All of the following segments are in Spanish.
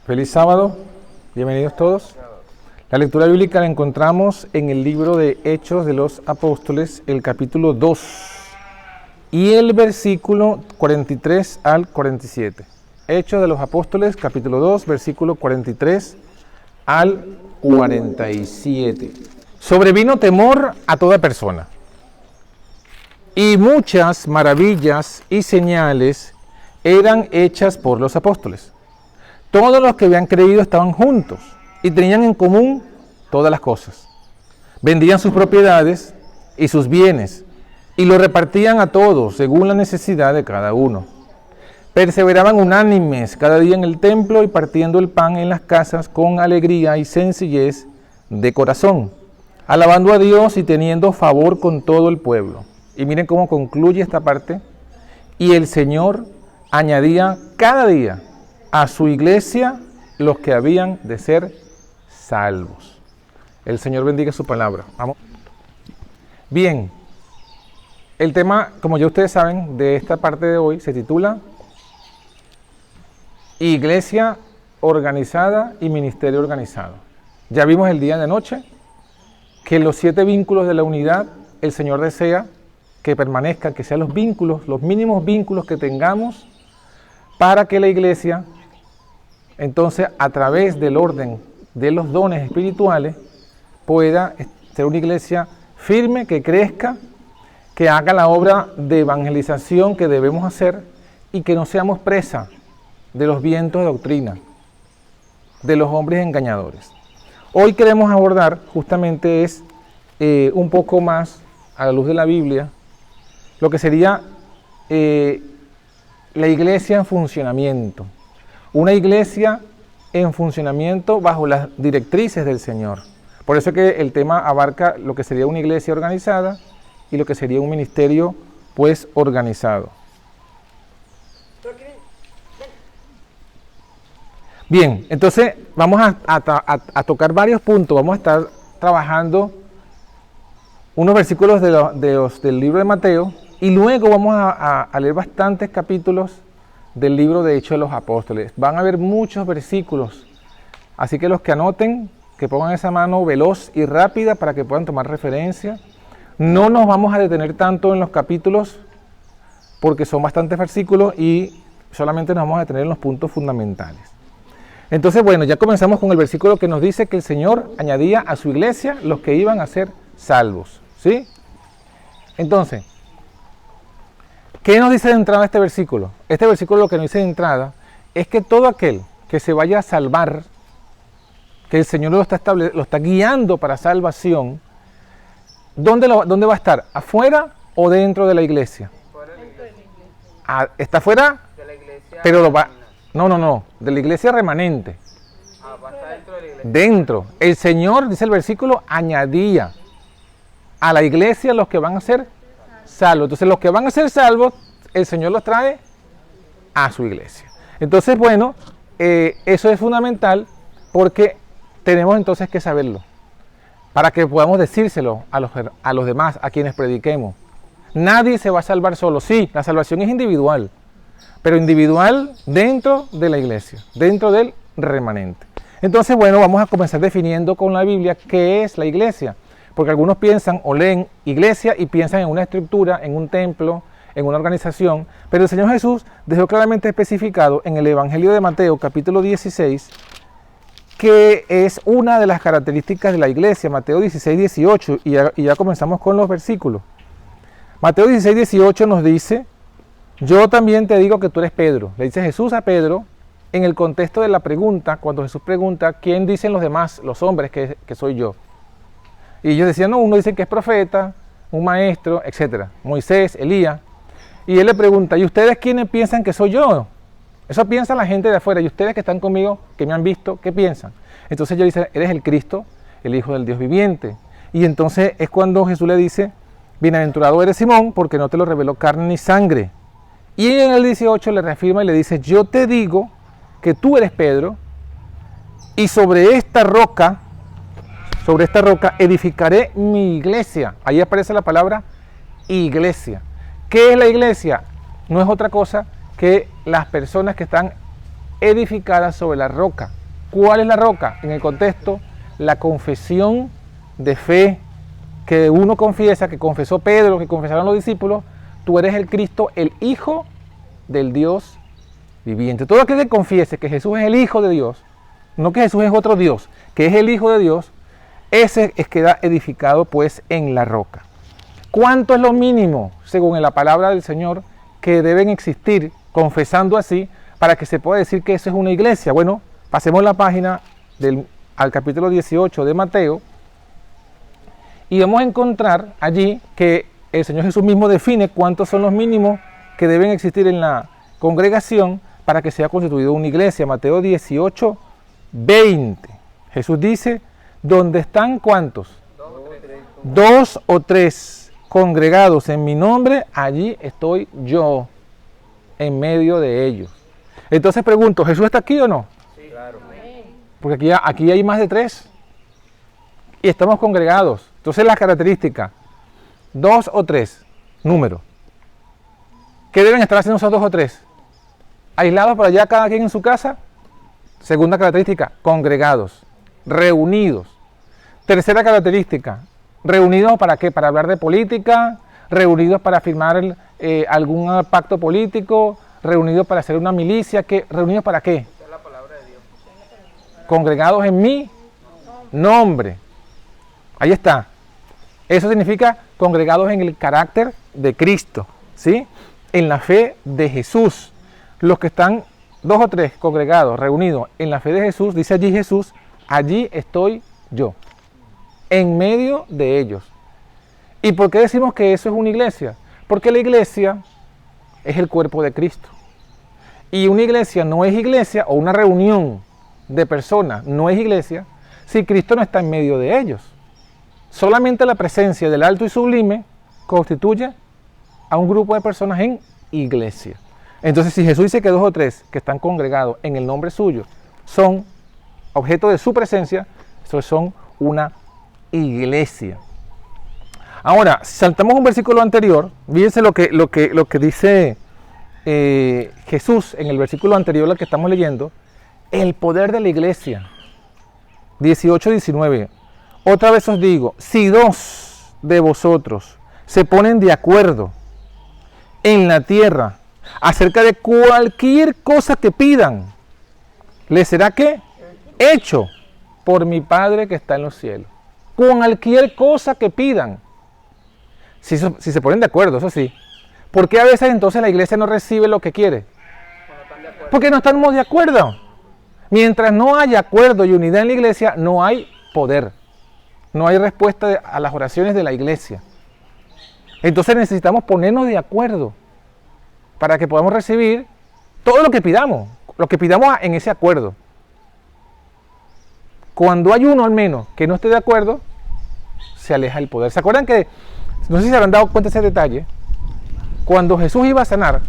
Feliz sábado, bienvenidos todos. La lectura bíblica la encontramos en el libro de Hechos de los Apóstoles, el capítulo 2 y el versículo 43 al 47. Hechos de los Apóstoles, capítulo 2, versículo 43 al 47. Sobrevino temor a toda persona, y muchas maravillas y señales eran hechas por los apóstoles. Todos los que habían creído estaban juntos y tenían en común todas las cosas. Vendían sus propiedades y sus bienes y lo repartían a todos según la necesidad de cada uno. Perseveraban unánimes cada día en el templo y partiendo el pan en las casas con alegría y sencillez de corazón, alabando a Dios y teniendo favor con todo el pueblo. Y miren cómo concluye esta parte. Y el Señor añadía cada día a su iglesia los que habían de ser salvos. El Señor bendiga su palabra. Vamos. Bien, el tema, como ya ustedes saben, de esta parte de hoy se titula Iglesia organizada y ministerio organizado. Ya vimos el día de anoche que los 7 vínculos de la unidad, el Señor desea que permanezcan, que sean los vínculos, los mínimos vínculos que tengamos para que la iglesia, entonces, a través del orden de los dones espirituales, pueda ser una iglesia firme, que crezca, que haga la obra de evangelización que debemos hacer y que no seamos presa de los vientos de doctrina, de los hombres engañadores. Hoy queremos abordar justamente un poco más a la luz de la Biblia, lo que sería la iglesia en funcionamiento. Una iglesia en funcionamiento bajo las directrices del Señor. Por eso es que el tema abarca lo que sería una iglesia organizada y lo que sería un ministerio, pues, organizado. Bien, entonces vamos a tocar varios puntos. Vamos a estar trabajando unos versículos del libro de Mateo y luego vamos a leer bastantes capítulos del libro de Hechos de los Apóstoles. Van a haber muchos versículos, así que los que anoten, que pongan esa mano veloz y rápida para que puedan tomar referencia. No nos vamos a detener tanto en los capítulos porque son bastantes versículos y solamente nos vamos a detener en los puntos fundamentales. Entonces, bueno, ya comenzamos con el versículo que nos dice que el Señor añadía a su iglesia los que iban a ser salvos, ¿sí? Entonces, ¿qué nos dice de entrada este versículo? Este versículo lo que nos dice de entrada es que todo aquel que se vaya a salvar, que el Señor lo está guiando para salvación, ¿dónde va a estar? ¿Afuera o dentro de la iglesia? Fuera de la iglesia. ¿Está afuera? De la iglesia. Pero no, de la iglesia remanente. Va a estar dentro de la iglesia. Dentro. El Señor, dice el versículo, añadía a la iglesia los que van a ser salvos. Entonces los que van a ser salvos, el Señor los trae a su iglesia. Entonces, bueno, eso es fundamental porque tenemos entonces que saberlo para que podamos decírselo a los demás, a quienes prediquemos. Nadie se va a salvar solo. Sí, la salvación es individual, pero individual dentro de la iglesia, dentro del remanente. Entonces, bueno, vamos a comenzar definiendo con la Biblia qué es la iglesia. Porque algunos piensan o leen iglesia y piensan en una estructura, en un templo, en una organización. Pero el Señor Jesús dejó claramente especificado en el Evangelio de Mateo, capítulo 16, que es una de las características de la iglesia. Mateo 16, 18, y ya comenzamos con los versículos. Mateo 16, 18 nos dice, yo también te digo que tú eres Pedro. Le dice Jesús a Pedro en el contexto de la pregunta, cuando Jesús pregunta, ¿quién dicen los demás, los hombres, que soy yo? Y ellos decían, no, uno dice que es profeta, un maestro, etc. Moisés, Elías. Y él le pregunta, ¿y ustedes quiénes piensan que soy yo? Eso piensa la gente de afuera. ¿Y ustedes que están conmigo, que me han visto, qué piensan? Entonces ellos dicen, eres el Cristo, el Hijo del Dios viviente. Y entonces es cuando Jesús le dice, bienaventurado eres Simón, porque no te lo reveló carne ni sangre. Y en el 18 le reafirma y le dice, yo te digo que tú eres Pedro, y sobre esta roca edificaré mi iglesia. Ahí aparece la palabra iglesia. ¿Qué es la iglesia? No es otra cosa que las personas que están edificada sobre la roca. ¿Cuál es la roca? En el contexto, la confesión de fe que uno confiesa, que confesó Pedro, que confesaron los discípulos. Tú eres el Cristo, el Hijo del Dios viviente. Todo aquel que confiese que Jesús es el Hijo de Dios, no que Jesús es otro Dios, que es el Hijo de Dios, ese es queda edificado pues en la roca. ¿Cuánto es lo mínimo, según la palabra del Señor, que deben existir, confesando así, para que se pueda decir que eso es una iglesia? Bueno, pasemos la página al capítulo 18 de Mateo y vamos a encontrar allí que el Señor Jesús mismo define cuántos son los mínimos que deben existir en la congregación para que sea constituida una iglesia. Mateo 18, 20. Jesús dice, ¿dónde están cuántos? Dos o tres congregados en mi nombre, allí estoy yo, en medio de ellos. Entonces pregunto, ¿Jesús está aquí o no? Sí, claro. Porque aquí hay más de tres y estamos congregados. Entonces las características, dos o tres, número. ¿Qué deben estar haciendo esos dos o tres? Aislados por allá, cada quien en su casa. Segunda característica, congregados, reunidos. Tercera característica, reunidos ¿para qué? Para hablar de política, reunidos para firmar algún pacto político, reunidos para hacer una milicia, ¿reunidos para qué? Esa es la palabra de Dios. Congregados en mi nombre. Ahí está. Eso significa congregados en el carácter de Cristo, ¿sí? En la fe de Jesús. Los que están dos o tres congregados, reunidos en la fe de Jesús, dice allí Jesús, allí estoy yo, en medio de ellos. ¿Y por qué decimos que eso es una iglesia? Porque la iglesia es el cuerpo de Cristo. Y una iglesia no es iglesia, o una reunión de personas no es iglesia, si Cristo no está en medio de ellos. Solamente la presencia del alto y sublime constituye a un grupo de personas en iglesia. Entonces, si Jesús dice que dos o tres que están congregados en el nombre suyo son objeto de su presencia, esos son una iglesia. Ahora, si saltamos un versículo anterior, fíjense lo que dice Jesús en el versículo anterior al que estamos leyendo, el poder de la iglesia. 18-19. Otra vez os digo, si dos de vosotros se ponen de acuerdo en la tierra acerca de cualquier cosa que pidan, les será ¿qué? Hecho por mi Padre que está en los cielos. Cualquier cosa que pidan. Si se ponen de acuerdo, eso sí. ¿Por qué a veces entonces la iglesia no recibe lo que quiere? Porque no estamos de acuerdo. Mientras no haya acuerdo y unidad en la iglesia, no hay poder. No hay respuesta a las oraciones de la iglesia. Entonces necesitamos ponernos de acuerdo para que podamos recibir todo lo que pidamos en ese acuerdo. Cuando hay uno al menos que no esté de acuerdo, se aleja el poder. ¿Se acuerdan que, no sé si se habrán dado cuenta de ese detalle, cuando Jesús iba a sanar,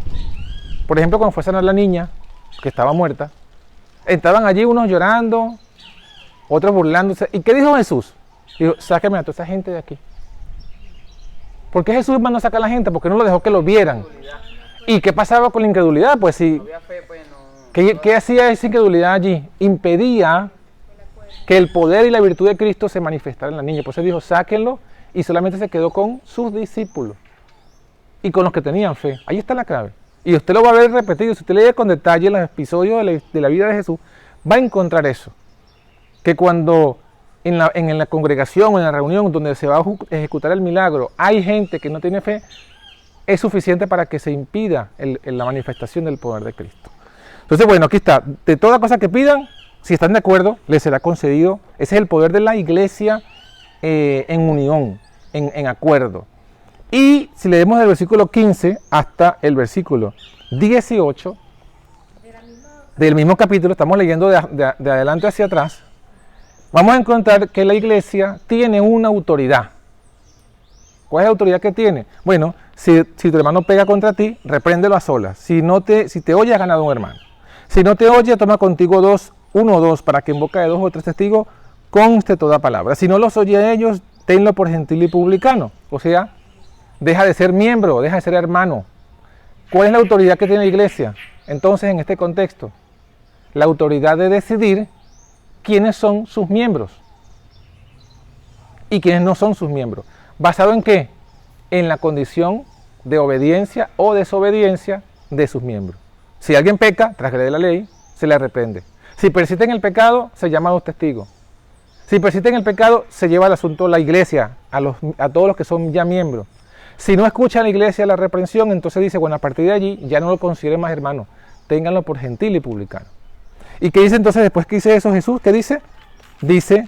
por ejemplo cuando fue a sanar a la niña que estaba muerta, estaban allí unos llorando, otros burlándose. ¿Y qué dijo Jesús? Dijo, sáquenme a toda esa gente de aquí. ¿Por qué Jesús mandó a sacar a la gente? Porque no lo dejó que lo vieran. ¿Y qué pasaba con la incredulidad? Pues si, ¿qué hacía esa incredulidad allí? Impedía que el poder y la virtud de Cristo se manifestara en la niña. Por eso dijo, sáquenlo, y solamente se quedó con sus discípulos y con los que tenían fe. Ahí está la clave. Y usted lo va a ver repetido. Si usted lee con detalle los episodios de la vida de Jesús, va a encontrar eso. Que cuando en la congregación o en la reunión donde se va a ejecutar el milagro, hay gente que no tiene fe, es suficiente para que se impida la manifestación del poder de Cristo. Entonces, bueno, aquí está. De toda cosa que pidan, si están de acuerdo, les será concedido. Ese es el poder de la iglesia en unión, en acuerdo. Y si leemos del versículo 15 hasta el versículo 18 del mismo capítulo, estamos leyendo de adelante hacia atrás, vamos a encontrar que la iglesia tiene una autoridad. ¿Cuál es la autoridad que tiene? Bueno, si tu hermano pega contra ti, repréndelo a solas. Si te oye, has ganado un hermano. Si no te oye, toma contigo uno o dos, para que en boca de dos o tres testigos conste toda palabra. Si no los oye a ellos, tenlo por gentil y publicano. O sea, deja de ser miembro, deja de ser hermano. ¿Cuál es la autoridad que tiene la iglesia? Entonces, en este contexto, la autoridad de decidir quiénes son sus miembros y quiénes no son sus miembros. ¿Basado en qué? En la condición de obediencia o desobediencia de sus miembros. Si alguien peca, transgrede la ley, se le reprende. Si persiste en el pecado, se llama a los testigos. Si persiste en el pecado, se lleva el asunto a la iglesia, a todos los que son ya miembros. Si no escucha a la iglesia la reprensión, entonces dice, bueno, a partir de allí ya no lo consideren más hermano, ténganlo por gentil y publicano. ¿Y qué dice entonces después que dice eso Jesús? ¿Qué dice? Dice,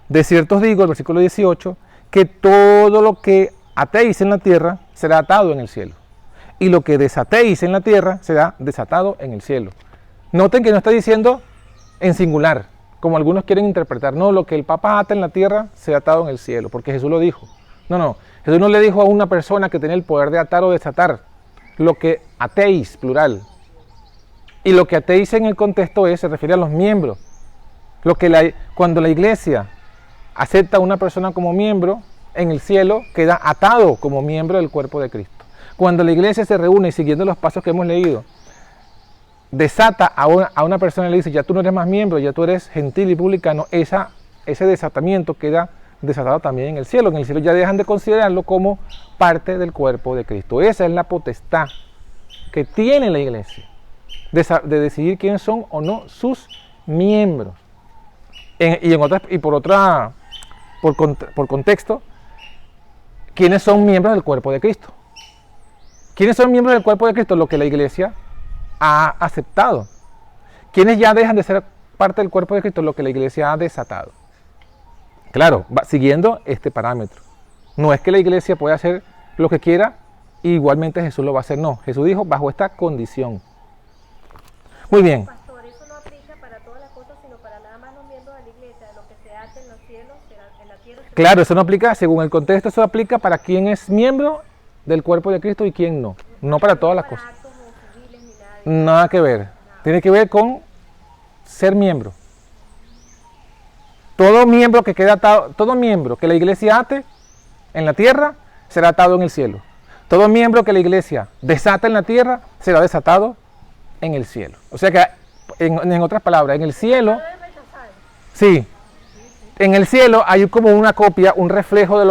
de cierto os digo, el versículo 18, que todo lo que atéis en la tierra será atado en el cielo. Y lo que desatéis en la tierra será desatado en el cielo. Noten que no está diciendo en singular, como algunos quieren interpretar. No, lo que el Papa ata en la tierra será atado en el cielo, porque Jesús lo dijo. No, Jesús no le dijo a una persona que tenía el poder de atar o desatar. Lo que atéis, plural. Y lo que atéis en el contexto se refiere a los miembros. Cuando la iglesia acepta a una persona como miembro, en el cielo queda atado como miembro del cuerpo de Cristo. Cuando la iglesia se reúne y siguiendo los pasos que hemos leído, desata a una persona y le dice, ya tú no eres más miembro, ya tú eres gentil y publicano, ese desatamiento queda desatado también en el cielo. En el cielo ya dejan de considerarlo como parte del cuerpo de Cristo. Esa es la potestad que tiene la iglesia de decidir quiénes son o no sus miembros. Por contexto, ¿quiénes son miembros del cuerpo de Cristo? ¿Quiénes son miembros del cuerpo de Cristo? Lo que la iglesia ha aceptado. ¿Quiénes ya dejan de ser parte del cuerpo de Cristo? Lo que la iglesia ha desatado. Claro, siguiendo este parámetro. No es que la iglesia pueda hacer lo que quiera y igualmente Jesús lo va a hacer. No, Jesús dijo bajo esta condición. Muy bien. Pastor, eso no aplica para todas las cosas, sino para nada más los miembros de la iglesia. Lo que se hace en los cielos, en la tierra. Claro, eso no aplica, según el contexto, eso aplica para quien es miembro del cuerpo de Cristo y quien no. No para todas las cosas. Actos o civiles ni nada. Nada que ver. Tiene que ver con ser miembro. Todo miembro que queda atado, todo miembro que la iglesia ate en la tierra será atado en el cielo. Todo miembro que la iglesia desata en la tierra será desatado en el cielo. O sea que, en otras palabras, en el cielo, sí, en el cielo hay como una copia, un reflejo de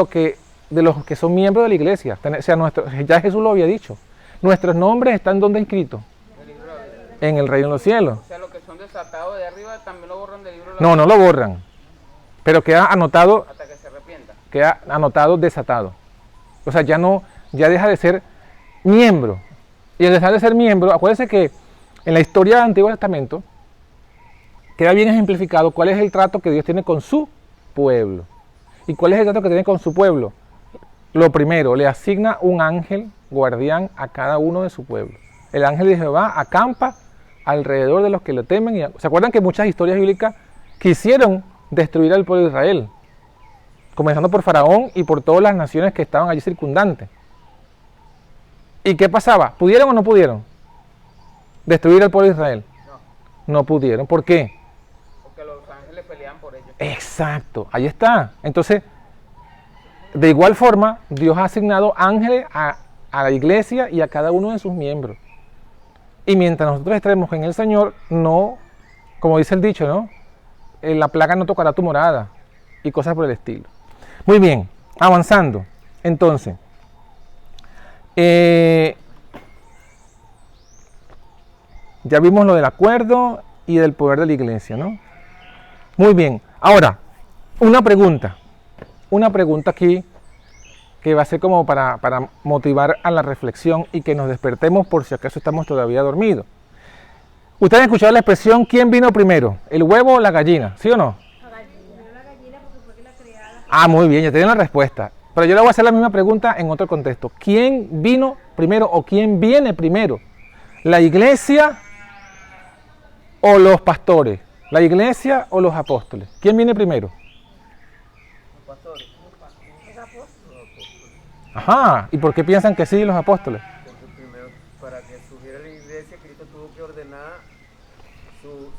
los que son miembros de la iglesia. O sea, ya Jesús lo había dicho. Nuestros nombres están ¿dónde inscritos? En el reino de los cielos. O sea, los que son desatados de arriba también lo borran del libro de la No lo borran. Pero queda anotado, hasta que se arrepienta. queda anotado desatado. O sea, ya deja de ser miembro. Y al dejar de ser miembro, acuérdense que en la historia del Antiguo Testamento queda bien ejemplificado cuál es el trato que Dios tiene con su pueblo. ¿Y cuál es el trato que tiene con su pueblo? Lo primero, le asigna un ángel guardián a cada uno de su pueblo. El ángel de Jehová acampa alrededor de los que le temen. ¿Se acuerdan que muchas historias bíblicas quisieron destruir al pueblo de Israel? Comenzando por Faraón y por todas las naciones que estaban allí circundantes. ¿Y qué pasaba? ¿Pudieron o no pudieron destruir al pueblo de Israel? No pudieron. ¿Por qué? Porque los ángeles pelean por ellos. Exacto, ahí está. Entonces, de igual forma, Dios ha asignado ángeles a la iglesia y a cada uno de sus miembros. Y mientras nosotros estemos en el Señor, no, como dice el dicho, ¿no? La plaga no tocará tu morada y cosas por el estilo. Muy bien, avanzando. Entonces, ya vimos lo del acuerdo y del poder de la iglesia, ¿no? Muy bien. Ahora, una pregunta aquí que va a ser como para motivar a la reflexión y que nos despertemos por si acaso estamos todavía dormidos. Ustedes han escuchado la expresión ¿quién vino primero? ¿El huevo o la gallina? ¿Sí o no? La gallina porque fue que la creada. Ah, muy bien, ya tienen la respuesta. Pero yo le voy a hacer la misma pregunta en otro contexto. ¿Quién vino primero o quién viene primero? ¿La iglesia o los pastores? ¿La iglesia o los apóstoles? ¿Quién viene primero? Los pastores. Ajá, ¿y por qué piensan que sí los apóstoles? Porque primero, para que surgiera la iglesia, Cristo tuvo que ordenar su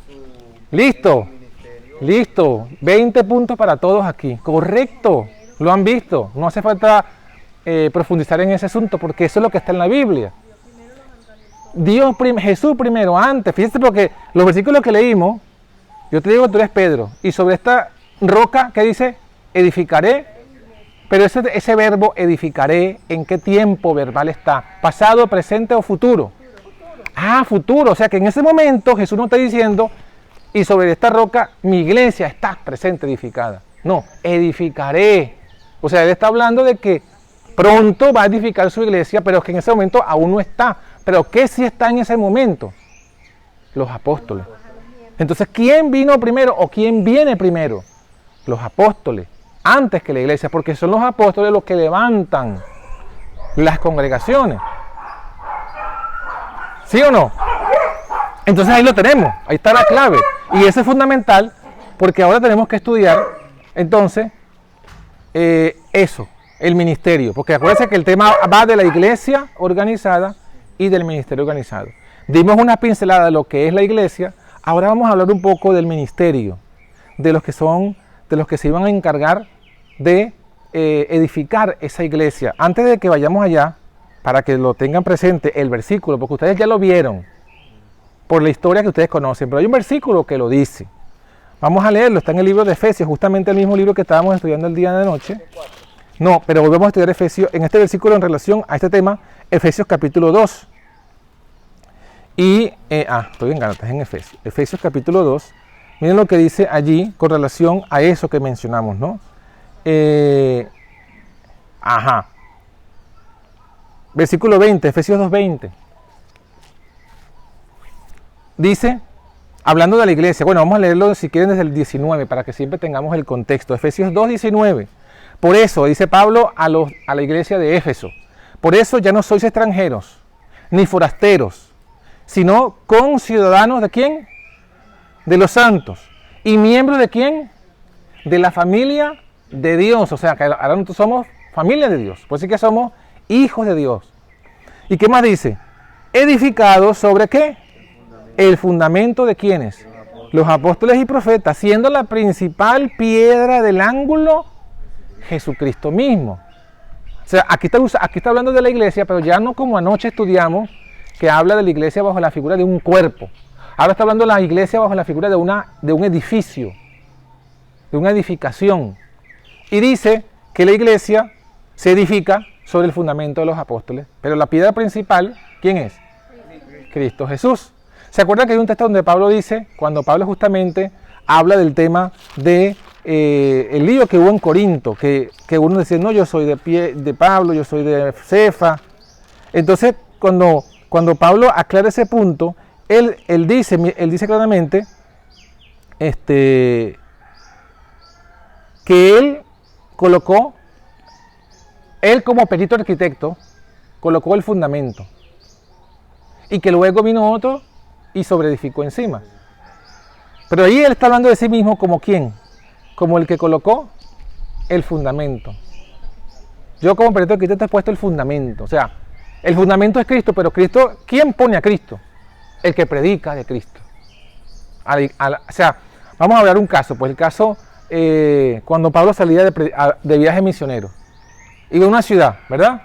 Listo, ministerio. listo. 20 puntos para todos aquí. Correcto, lo han visto. No hace falta profundizar en ese asunto porque eso es lo que está en la Biblia. Jesús primero, antes, fíjate porque los versículos que leímos, yo te digo, tú eres Pedro, y sobre esta roca, ¿qué dice? Edificaré, pero ese verbo edificaré, ¿en qué tiempo verbal está? ¿Pasado, presente o futuro? Ah, futuro, o sea que en ese momento Jesús no está diciendo, y sobre esta roca mi iglesia está presente, edificada. No, edificaré. O sea, él está hablando de que pronto va a edificar su iglesia, pero que en ese momento aún no está. Pero ¿qué sí está en ese momento? Los apóstoles. Entonces, ¿quién vino primero o quién viene primero? Los apóstoles, antes que la iglesia, porque son los apóstoles los que levantan las congregaciones. ¿Sí o no? Entonces ahí lo tenemos, ahí está la clave. Y eso es fundamental porque ahora tenemos que estudiar, entonces, eso, el ministerio. Porque acuérdense que el tema va de la iglesia organizada y del ministerio organizado. Dimos una pincelada de lo que es la iglesia, ahora vamos a hablar un poco del ministerio, de los que se iban a encargar de edificar esa iglesia. Antes de que vayamos allá, para que lo tengan presente, el versículo, porque ustedes ya lo vieron, por la historia que ustedes conocen, pero hay un versículo que lo dice. Vamos a leerlo, está en el libro de Efesios, justamente el mismo libro que estábamos estudiando el día de noche. No, pero volvemos a estudiar Efesios, en este versículo en relación a este tema, Efesios capítulo 2. Y, estoy en Gálatas, en Efesios. Efesios capítulo 2, miren lo que dice allí con relación a eso que mencionamos, ¿no? Versículo 20, Efesios 2:20. Dice, hablando de la iglesia, bueno, vamos a leerlo si quieren desde el 19, para que siempre tengamos el contexto. Efesios 2:19. Por eso, dice Pablo a la iglesia de Éfeso, por eso ya no sois extranjeros, ni forasteros, sino conciudadanos ¿de quién? De los santos. ¿Y miembros de quién? De la familia de Dios. O sea, que ahora nosotros somos familia de Dios. Por eso que somos hijos de Dios. ¿Y qué más dice? Edificados sobre ¿qué? El fundamento de ¿quiénes? Los apóstoles y profetas, siendo la principal piedra del ángulo Jesucristo mismo. O sea, aquí está hablando de la iglesia, pero ya no como anoche estudiamos, que habla de la iglesia bajo la figura de un cuerpo. Ahora está hablando de la iglesia bajo la figura de un edificio, de una edificación. Y dice que la iglesia se edifica sobre el fundamento de los apóstoles, pero la piedra principal, ¿quién es? Cristo Jesús. ¿Se acuerdan que hay un texto donde Pablo dice, cuando Pablo justamente habla del tema de el lío que hubo en Corinto, que uno decía, no, yo soy de Pablo, yo soy de Cefa? Entonces, cuando Pablo aclara ese punto, él dice claramente que él como perito arquitecto, colocó el fundamento y que luego vino otro y sobreedificó encima. Pero ahí él está hablando de sí mismo como ¿quién? Como el que colocó el fundamento. Yo como perito arquitecto he puesto el fundamento, o sea, el fundamento es Cristo, pero Cristo, ¿quién pone a Cristo? El que predica de Cristo. O sea, vamos a hablar un caso, pues el caso cuando Pablo salía de viaje misionero, iba a una ciudad, ¿verdad?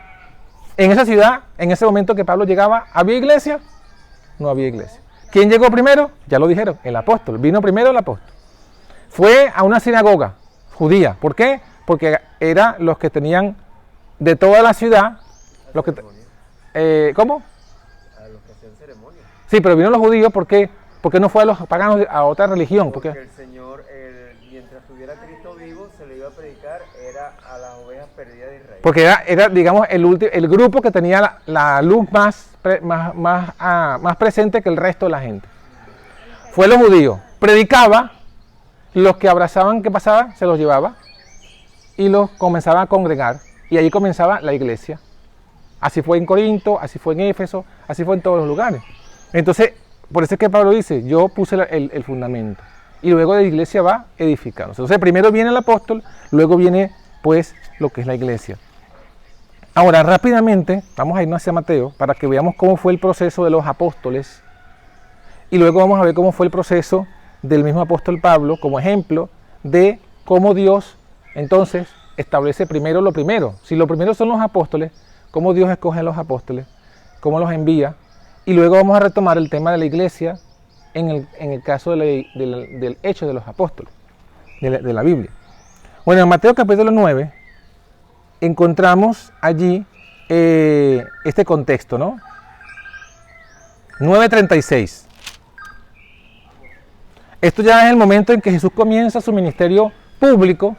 En esa ciudad, en ese momento que Pablo llegaba, ¿había iglesia? No había iglesia. ¿Quién llegó primero? Ya lo dijeron, el apóstol. Vino primero el apóstol. Fue a una sinagoga judía. ¿Por qué? Porque eran los que tenían de toda la ciudad, los que, ¿cómo? A los que hacían ceremonias. Sí, pero vino los judíos, ¿por qué? Porque no fue a los paganos a otra religión. Porque el Señor, mientras tuviera Cristo vivo, se le iba a predicar, era a las ovejas perdidas de Israel. Porque era digamos, el grupo que tenía la luz más presente que el resto de la gente. Fue los judíos. Predicaba, los que abrazaban, ¿qué pasaba? Se los llevaba y los comenzaba a congregar. Y ahí comenzaba la iglesia. Así fue en Corinto, así fue en Éfeso, así fue en todos los lugares. Entonces, por eso es que Pablo dice, yo puse el fundamento. Y luego de la iglesia va edificándose. Entonces, primero viene el apóstol, luego viene, pues, lo que es la iglesia. Ahora, rápidamente, vamos a irnos hacia Mateo, para que veamos cómo fue el proceso de los apóstoles. Y luego vamos a ver cómo fue el proceso del mismo apóstol Pablo, como ejemplo de cómo Dios, entonces, establece primero lo primero. Si lo primero son los apóstoles, cómo Dios escoge a los apóstoles, cómo los envía Y luego vamos a retomar el tema de la iglesia en el caso del Hecho de los Apóstoles, de la Biblia. Bueno, en Mateo capítulo 9 encontramos allí este contexto, ¿no? 9:36. Esto ya es el momento en que Jesús comienza su ministerio público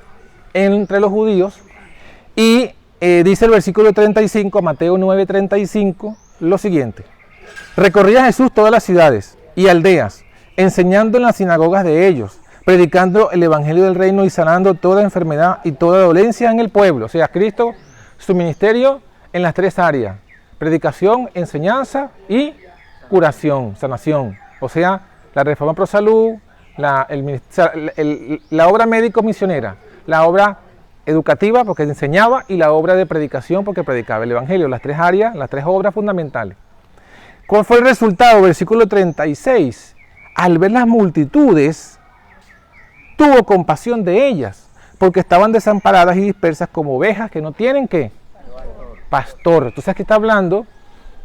entre los judíos y dice el versículo 35, Mateo 9:35, lo siguiente. Recorría Jesús todas las ciudades y aldeas, enseñando en las sinagogas de ellos, predicando el evangelio del reino y sanando toda enfermedad y toda dolencia en el pueblo. O sea, Cristo, su ministerio en las tres áreas: predicación, enseñanza y curación, sanación. O sea, la reforma pro salud, la obra médico-misionera, la obra educativa porque enseñaba y la obra de predicación porque predicaba el evangelio. Las tres áreas, las tres obras fundamentales. ¿Cuál fue el resultado? Versículo 36. Al ver las multitudes, tuvo compasión de ellas, porque estaban desamparadas y dispersas como ovejas que no tienen ¿qué? Pastor. Entonces aquí está hablando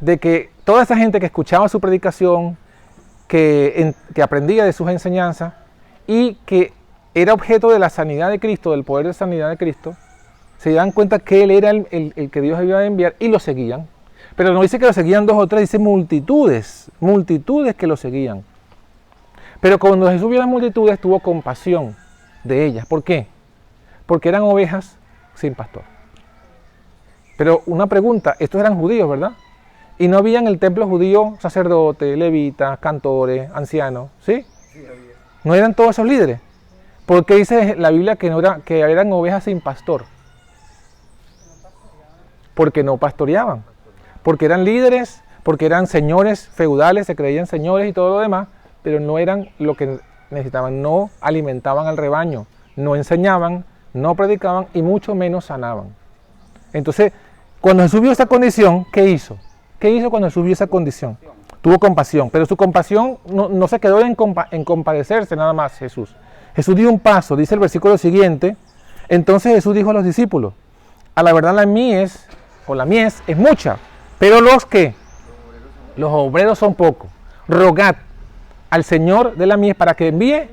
de que toda esa gente que escuchaba su predicación, que aprendía de sus enseñanzas y que era objeto de la sanidad de Cristo, del poder de sanidad de Cristo, se dan cuenta que Él era el que Dios había de enviar y lo seguían. Pero no dice que lo seguían dos o tres, dice multitudes, multitudes que lo seguían. Pero cuando Jesús vio las multitudes, tuvo compasión de ellas. ¿Por qué? Porque eran ovejas sin pastor. Pero una pregunta, estos eran judíos, ¿verdad? Y no había en el templo judío sacerdotes, levitas, cantores, ancianos, ¿sí? Sí, había. ¿No eran todos esos líderes? ¿Por qué dice la Biblia que eran ovejas sin pastor? Porque no pastoreaban. Porque eran líderes, porque eran señores feudales, se creían señores y todo lo demás, pero no eran lo que necesitaban, no alimentaban al rebaño, no enseñaban, no predicaban y mucho menos sanaban. Entonces, cuando Jesús vio esa condición, ¿qué hizo? ¿Qué hizo cuando Jesús vio esa condición? Tuvo compasión, pero su compasión no se quedó en compadecerse nada más Jesús. Jesús dio un paso, dice el versículo siguiente. Entonces Jesús dijo a los discípulos: a la verdad la mies es mucha, pero los obreros son pocos. Rogad al Señor de la mies para que envíe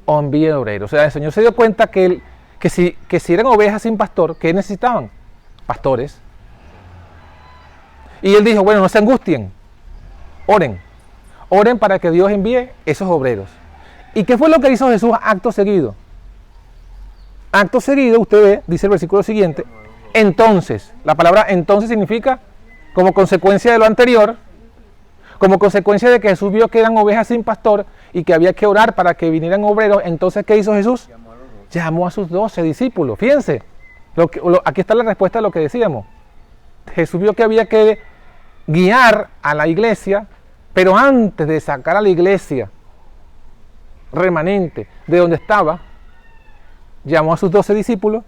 obreros. O sea, el Señor se dio cuenta que si eran ovejas sin pastor, ¿qué necesitaban? Pastores. Y Él dijo: bueno, no se angustien, oren para que Dios envíe esos obreros. ¿Y qué fue lo que hizo Jesús acto seguido? Acto seguido, usted ve, dice el versículo siguiente, entonces, la palabra entonces significa como consecuencia de lo anterior, como consecuencia de que Jesús vio que eran ovejas sin pastor y que había que orar para que vinieran obreros. Entonces, ¿qué hizo Jesús? Llamó a sus 12 discípulos. Fíjense, aquí está la respuesta a lo que decíamos. Jesús vio que había que guiar a la iglesia, pero antes de sacar a la iglesia remanente de donde estaba, llamó a sus 12 discípulos,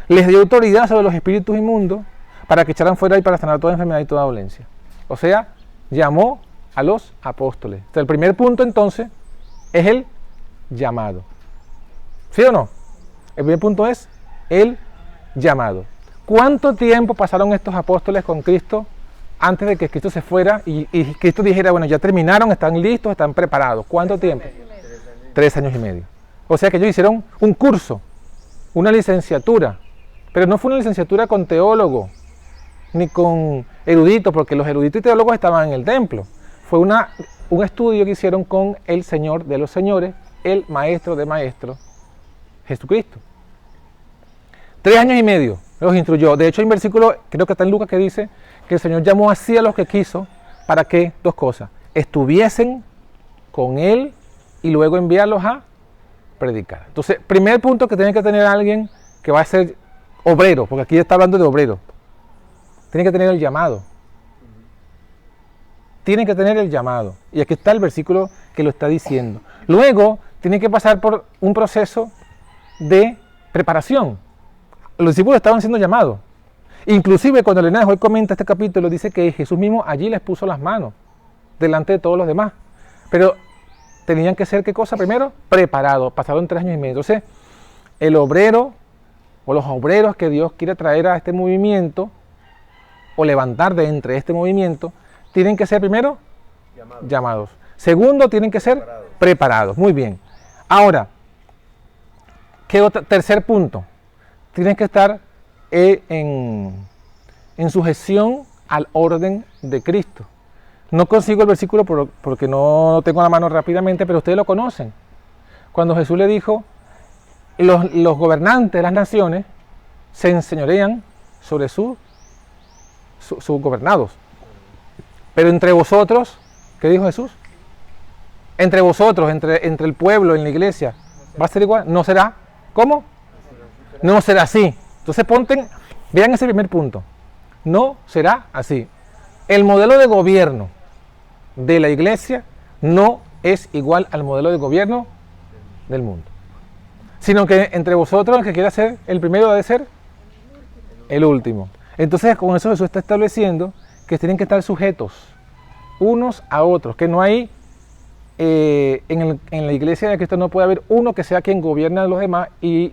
les dio autoridad sobre los espíritus inmundos para que echaran fuera y para sanar toda enfermedad y toda dolencia. O sea, llamó a los apóstoles. Entonces, el primer punto entonces es el llamado. ¿Sí o no? El primer punto es el llamado. ¿Cuánto tiempo pasaron estos apóstoles con Cristo antes de que Cristo se fuera y Cristo dijera: bueno, ya terminaron, están listos, están preparados? ¿Cuánto tiempo? 3 años y medio. O sea que ellos hicieron un curso, una licenciatura, pero no fue una licenciatura con teólogo ni con eruditos, porque los eruditos y teólogos estaban en el templo. Fue un estudio que hicieron con el Señor de los señores, el Maestro de maestros, Jesucristo. 3 años y medio los instruyó. De hecho, hay un versículo, creo que está en Lucas, que dice que el Señor llamó así a los que quiso para que, dos cosas, estuviesen con Él y luego enviarlos a predicar. Entonces, primer punto que tiene que tener alguien que va a ser obrero, porque aquí está hablando de obrero, tiene que tener el llamado. Tiene que tener el llamado. Y aquí está el versículo que lo está diciendo. Luego, tiene que pasar por un proceso de preparación. Los discípulos estaban siendo llamados. Inclusive, cuando Elena de Joy comenta este capítulo, dice que Jesús mismo allí les puso las manos delante de todos los demás. Pero tenían que ser, ¿qué cosa? Primero, preparados. Pasaron 3 años y medio. Entonces, el obrero o los obreros que Dios quiere traer a este movimiento o levantar de entre este movimiento, tienen que ser primero Llamado. llamados. Segundo, tienen que ser preparados. Muy bien. Ahora, tercer punto? Tienen que estar en sujeción al orden de Cristo. No consigo el versículo porque no lo tengo a la mano rápidamente, pero ustedes lo conocen. Cuando Jesús le dijo, los gobernantes de las naciones se enseñorean sobre sus gobernados. Pero entre vosotros, ¿qué dijo Jesús? Entre vosotros, entre el pueblo, en la iglesia, ¿va a ser igual? ¿No será? ¿Cómo? No será así. Entonces vean ese primer punto. No será así. El modelo de gobierno de la iglesia no es igual al modelo de gobierno del mundo. Sino que entre vosotros el que quiera ser el primero debe ser el último. Entonces con eso Jesús está estableciendo que tienen que estar sujetos unos a otros, que no hay en la iglesia de Cristo no puede haber uno que sea quien gobierna a los demás y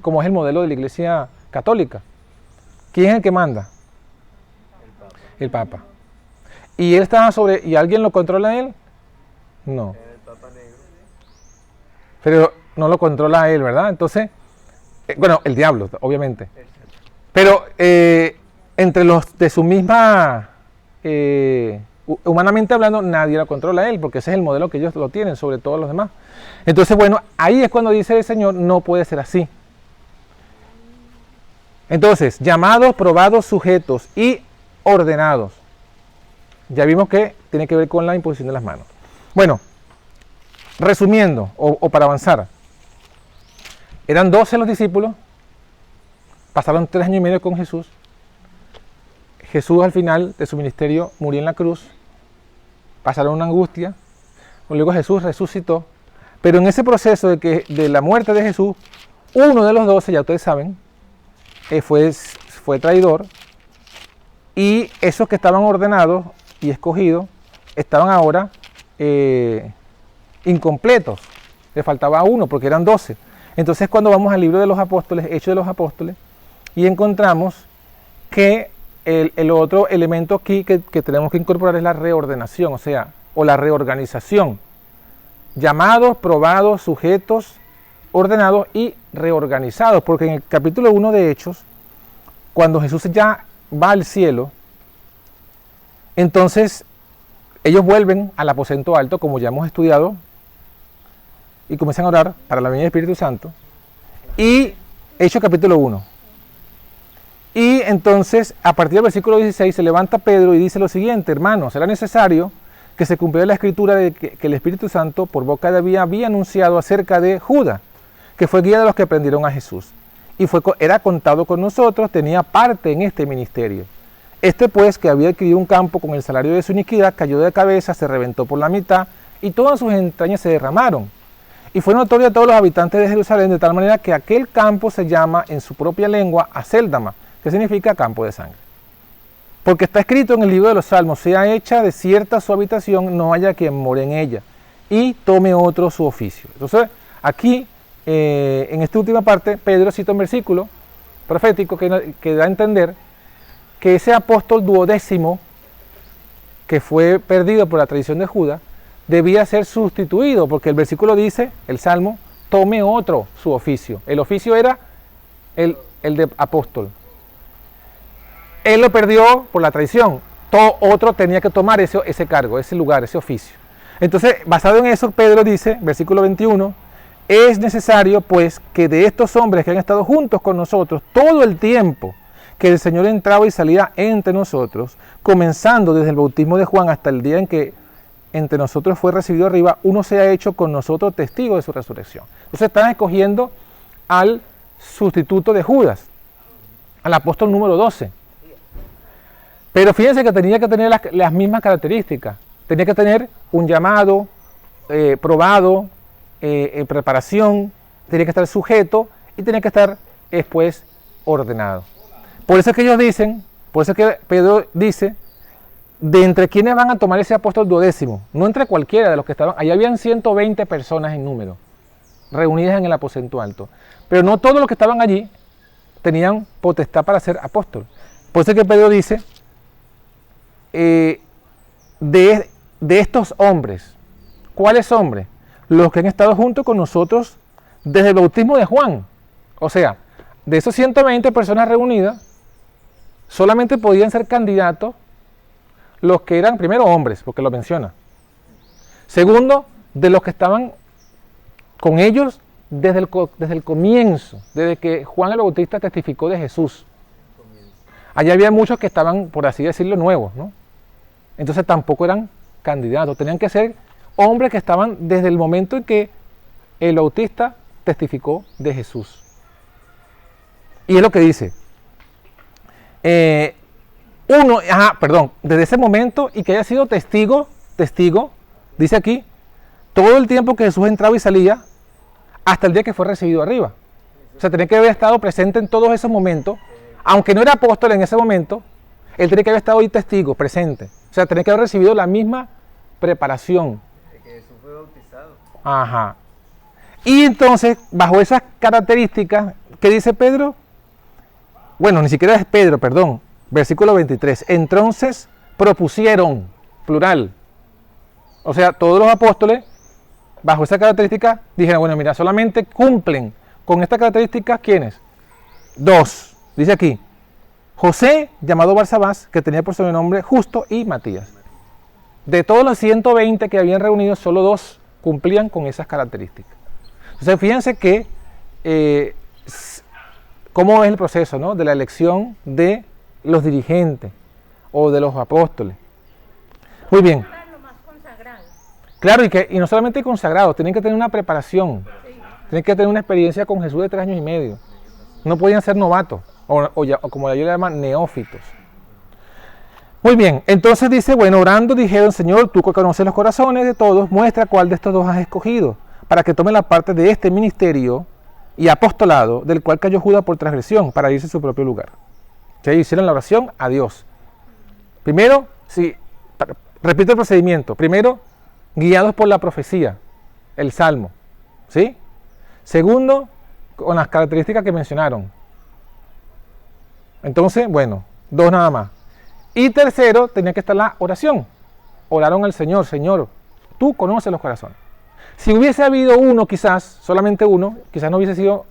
como es el modelo de la iglesia católica. ¿Quién es el que manda? El Papa. ¿Y él está ¿y alguien lo controla a él? No. El Papa Negro. Pero no lo controla a él, ¿verdad? Entonces, bueno, el diablo, obviamente. Pero entre los de su misma, humanamente hablando, nadie lo controla a él, porque ese es el modelo que ellos lo tienen sobre todos los demás. Entonces, bueno, ahí es cuando dice el Señor, no puede ser así. Entonces, llamados, probados, sujetos y ordenados. Ya vimos que tiene que ver con la imposición de las manos. Bueno, resumiendo, o para avanzar, eran 12 los discípulos, pasaron 3 años y medio con Jesús. Jesús al final de su ministerio murió en la cruz, pasaron una angustia, luego Jesús resucitó, pero en ese proceso de la muerte de Jesús, uno de los 12, ya ustedes saben, fue traidor, y esos que estaban ordenados y escogidos estaban ahora incompletos, le faltaba uno porque eran 12. Entonces cuando vamos al libro de los apóstoles, Hechos de los Apóstoles, y encontramos que el otro elemento aquí que tenemos que incorporar es la reordenación, o la reorganización. Llamados, probados, sujetos, ordenados y reorganizados, porque en el capítulo 1 de Hechos, cuando Jesús ya va al cielo, entonces ellos vuelven al aposento alto, como ya hemos estudiado, y comienzan a orar para la venida del Espíritu Santo, y Hechos capítulo 1. Y entonces, a partir del versículo 16, se levanta Pedro y dice lo siguiente: hermanos, era necesario que se cumpliera la escritura de que el Espíritu Santo por boca de David había anunciado acerca de Judas, que fue guía de los que prendieron a Jesús, y era contado con nosotros, tenía parte en este ministerio. Este pues, que había adquirido un campo con el salario de su iniquidad, cayó de cabeza, se reventó por la mitad, y todas sus entrañas se derramaron. Y fue notorio a todos los habitantes de Jerusalén, de tal manera que aquel campo se llama en su propia lengua Aceldama, que significa campo de sangre. Porque está escrito en el libro de los Salmos: sea hecha desierta su habitación, no haya quien more en ella, y tome otro su oficio. Entonces, aquí, en esta última parte, Pedro cita un versículo profético que da a entender que ese apóstol duodécimo, que fue perdido por la traición de Judas, debía ser sustituido, porque el versículo dice, el Salmo, tome otro su oficio. El oficio era el de apóstol. Él lo perdió por la traición. Todo otro tenía que tomar ese cargo, ese lugar, ese oficio. Entonces, basado en eso, Pedro dice, versículo 21, es necesario pues que de estos hombres que han estado juntos con nosotros todo el tiempo que el Señor entraba y salía entre nosotros, comenzando desde el bautismo de Juan hasta el día en que entre nosotros fue recibido arriba, uno sea hecho con nosotros testigo de su resurrección. Entonces están escogiendo al sustituto de Judas, al apóstol número 12. Pero fíjense que tenía que tener las mismas características. Tenía que tener un llamado, probado, preparación, tenía que estar sujeto y tenía que estar después ordenado. Por eso es que ellos dicen, por eso es que Pedro dice, de entre quienes van a tomar ese apóstol duodécimo, no entre cualquiera de los que estaban, allá habían 120 personas en número, reunidas en el aposento alto, pero no todos los que estaban allí tenían potestad para ser apóstol. Por eso es que Pedro dice, de estos hombres. ¿Cuáles hombres? Los que han estado junto con nosotros desde el bautismo de Juan. O sea, de esos 120 personas reunidas, solamente podían ser candidatos los que eran, primero, hombres, porque lo menciona. Segundo, de los que estaban con ellos desde el comienzo, desde que Juan el Bautista testificó de Jesús. Allá había muchos que estaban, por así decirlo, nuevos, ¿no? Entonces tampoco eran candidatos, tenían que ser hombres que estaban desde el momento en que el Bautista testificó de Jesús. Y es lo que dice. Desde ese momento y que haya sido testigo, dice aquí, todo el tiempo que Jesús entraba y salía, hasta el día que fue recibido arriba. O sea, tenía que haber estado presente en todos esos momentos, aunque no era apóstol en ese momento, él tenía que haber estado ahí testigo, presente. O sea, tenía que haber recibido la misma preparación. De que Jesús fue bautizado. Ajá. Y entonces, bajo esas características, ¿qué dice Pedro? Bueno, ni siquiera es Pedro, perdón. Versículo 23. Entonces propusieron, plural. O sea, todos los apóstoles, bajo esa característica, dijeron, bueno, mira, solamente cumplen con esta característica, ¿quiénes? Dos. Dice aquí, José, llamado Barsabás, que tenía por sobrenombre Justo, y Matías. De todos los 120 que habían reunido, solo dos cumplían con esas características. Entonces, fíjense que, cómo es el proceso, ¿no?, de la elección de los dirigentes o de los apóstoles. Muy bien. Claro, y no solamente consagrados, tienen que tener una preparación, tienen que tener una experiencia con Jesús de 3 años y medio. No podían ser novatos, o como ellos le llaman, neófitos. Muy bien, entonces dice, bueno, orando dijeron, Señor, tú que conoces los corazones de todos, muestra cuál de estos dos has escogido, para que tome la parte de este ministerio y apostolado, del cual cayó Judas por transgresión, para irse a su propio lugar. ¿Sí? Hicieron la oración a Dios. Primero, repito el procedimiento, primero, guiados por la profecía, el Salmo, ¿sí? Segundo, con las características que mencionaron. Entonces, bueno, dos nada más. Y tercero, tenía que estar la oración. Oraron al Señor, Señor, tú conoces los corazones. Si hubiese habido uno, quizás, solamente uno, quizás no hubiese sido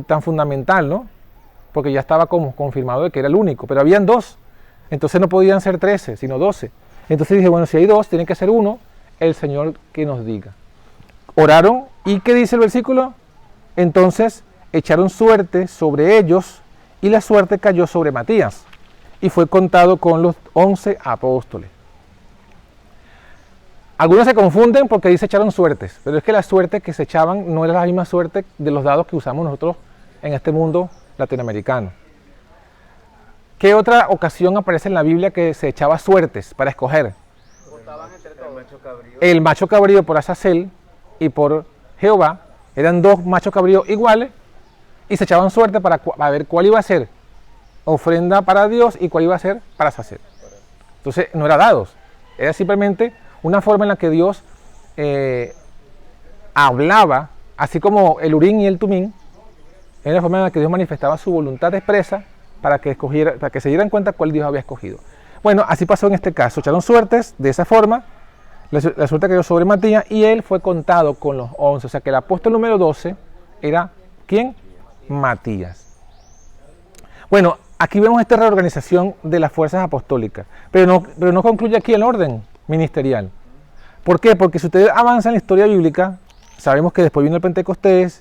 tan fundamental, ¿no? Porque ya estaba como confirmado de que era el único, pero habían dos. Entonces no podían ser 13, sino 12. Entonces dije, bueno, si hay dos, tiene que ser uno, el Señor que nos diga. Oraron, ¿y qué dice el versículo? Entonces echaron suerte sobre ellos, y la suerte cayó sobre Matías, y fue contado con los 11 apóstoles. Algunos se confunden porque dice echaron suertes, pero es que la suerte que se echaban no era la misma suerte de los dados que usamos nosotros en este mundo latinoamericano. ¿Qué otra ocasión aparece en la Biblia que se echaba suertes para escoger? Votaban entre todos. El macho cabrío por Azazel y por Jehová, eran dos machos cabríos iguales, y se echaban suerte para ver cuál iba a ser ofrenda para Dios y cuál iba a ser para Azazel. Entonces no era dados, era simplemente una forma en la que Dios hablaba, así como el Urín y el Tumín, era la forma en la que Dios manifestaba su voluntad expresa para que se dieran cuenta cuál Dios había escogido. Bueno, así pasó en este caso, echaron suertes de esa forma, la suerte cayó sobre Matías y él fue contado con los 11, o sea que el apóstol número 12 era, ¿quién? Matías. Bueno, aquí vemos esta reorganización de las fuerzas apostólicas, pero no concluye aquí el orden ministerial. ¿Por qué? Porque si ustedes avanzan en la historia bíblica, sabemos que después vino el Pentecostés,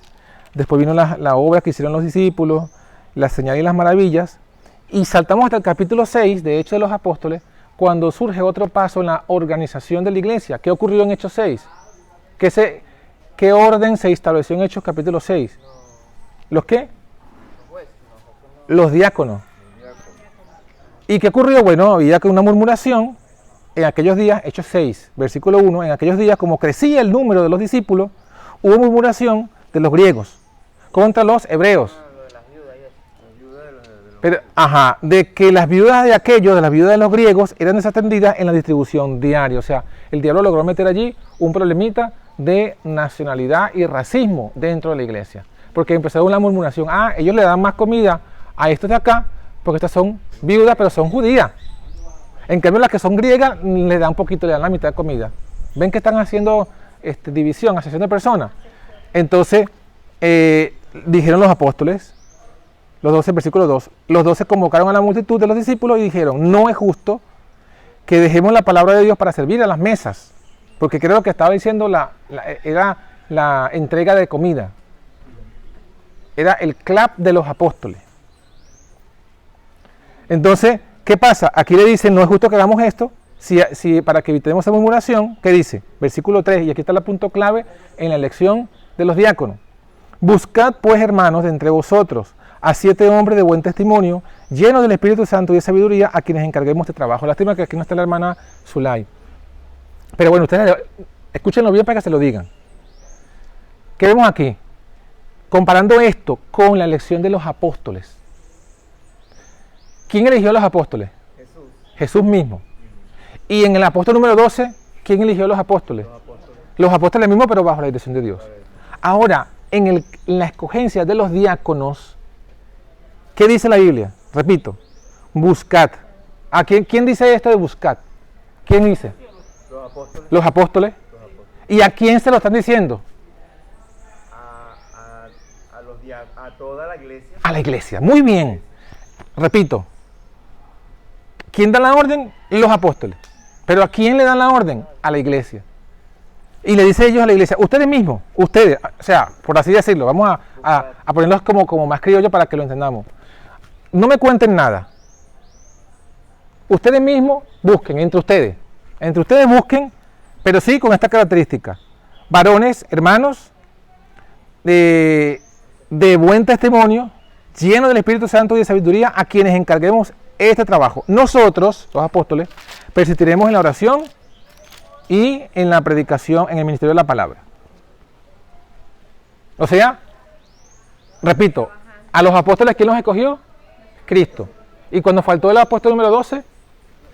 después vino la obra que hicieron los discípulos, las señales y las maravillas, y saltamos hasta el capítulo 6 de Hechos de los Apóstoles, cuando surge otro paso en la organización de la iglesia. ¿Qué ocurrió en Hechos 6? ¿Qué orden se estableció en Hechos capítulo 6? ¿Los qué? Los diáconos. ¿Y qué ocurrió? Bueno, había una murmuración en aquellos días, Hechos 6, versículo 1, en aquellos días, como crecía el número de los discípulos, hubo murmuración de los griegos contra los hebreos. Pero, de que las viudas de aquellos, de las viudas de los griegos, eran desatendidas en la distribución diaria. O sea, el diablo logró meter allí un problemita de nacionalidad y racismo dentro de la iglesia. Porque empezó una murmuración, ellos le dan más comida a estos de acá, porque estas son viudas, pero son judías. En cambio, las que son griegas le dan un poquito, le dan la mitad de comida. ¿Ven que están haciendo división, asociación de personas? Entonces, dijeron los apóstoles, los 12, versículo 2, los 12 convocaron a la multitud de los discípulos y dijeron, no es justo que dejemos la palabra de Dios para servir a las mesas, porque creo que estaba diciendo era la entrega de comida, era el clap de los apóstoles. Entonces, ¿qué pasa? Aquí le dicen, no es justo que hagamos esto, si para que evitemos esa murmuración. ¿Qué dice? Versículo 3, y aquí está el punto clave en la elección de los diáconos. Buscad pues, hermanos, de entre vosotros a 7 hombres de buen testimonio, llenos del Espíritu Santo y de sabiduría, a quienes encarguemos este trabajo. Lástima que aquí no está la hermana Zulay. Pero bueno, ustedes escúchenlo bien para que se lo digan. ¿Qué vemos aquí? Comparando esto con la elección de los apóstoles. ¿Quién eligió a los apóstoles? Jesús. Jesús mismo. Y en el apóstol número 12, ¿quién eligió a los apóstoles? Los apóstoles mismos, pero bajo la dirección de Dios. Ahora, en la escogencia de los diáconos, ¿qué dice la Biblia? Repito, buscad. ¿A quién dice esto de buscad? ¿Quién dice? Los apóstoles. Los apóstoles. ¿Y a quién se lo están diciendo? A toda la iglesia. A la iglesia. Muy bien. Repito. ¿Quién da la orden? Los apóstoles. ¿Pero a quién le dan la orden? A la iglesia. Y le dice ellos a la iglesia, ustedes mismos, ustedes, o sea, por así decirlo, vamos a ponerlos como más criollo para que lo entendamos. No me cuenten nada. Ustedes mismos busquen, entre ustedes busquen, pero sí con esta característica. Varones, hermanos, de buen testimonio, llenos del Espíritu Santo y de sabiduría, a quienes encarguemos este trabajo. Nosotros, los apóstoles, persistiremos en la oración y en la predicación, en el ministerio de la palabra. O sea, repito, a los apóstoles, ¿quién los escogió? Cristo. Y cuando faltó el apóstol número 12,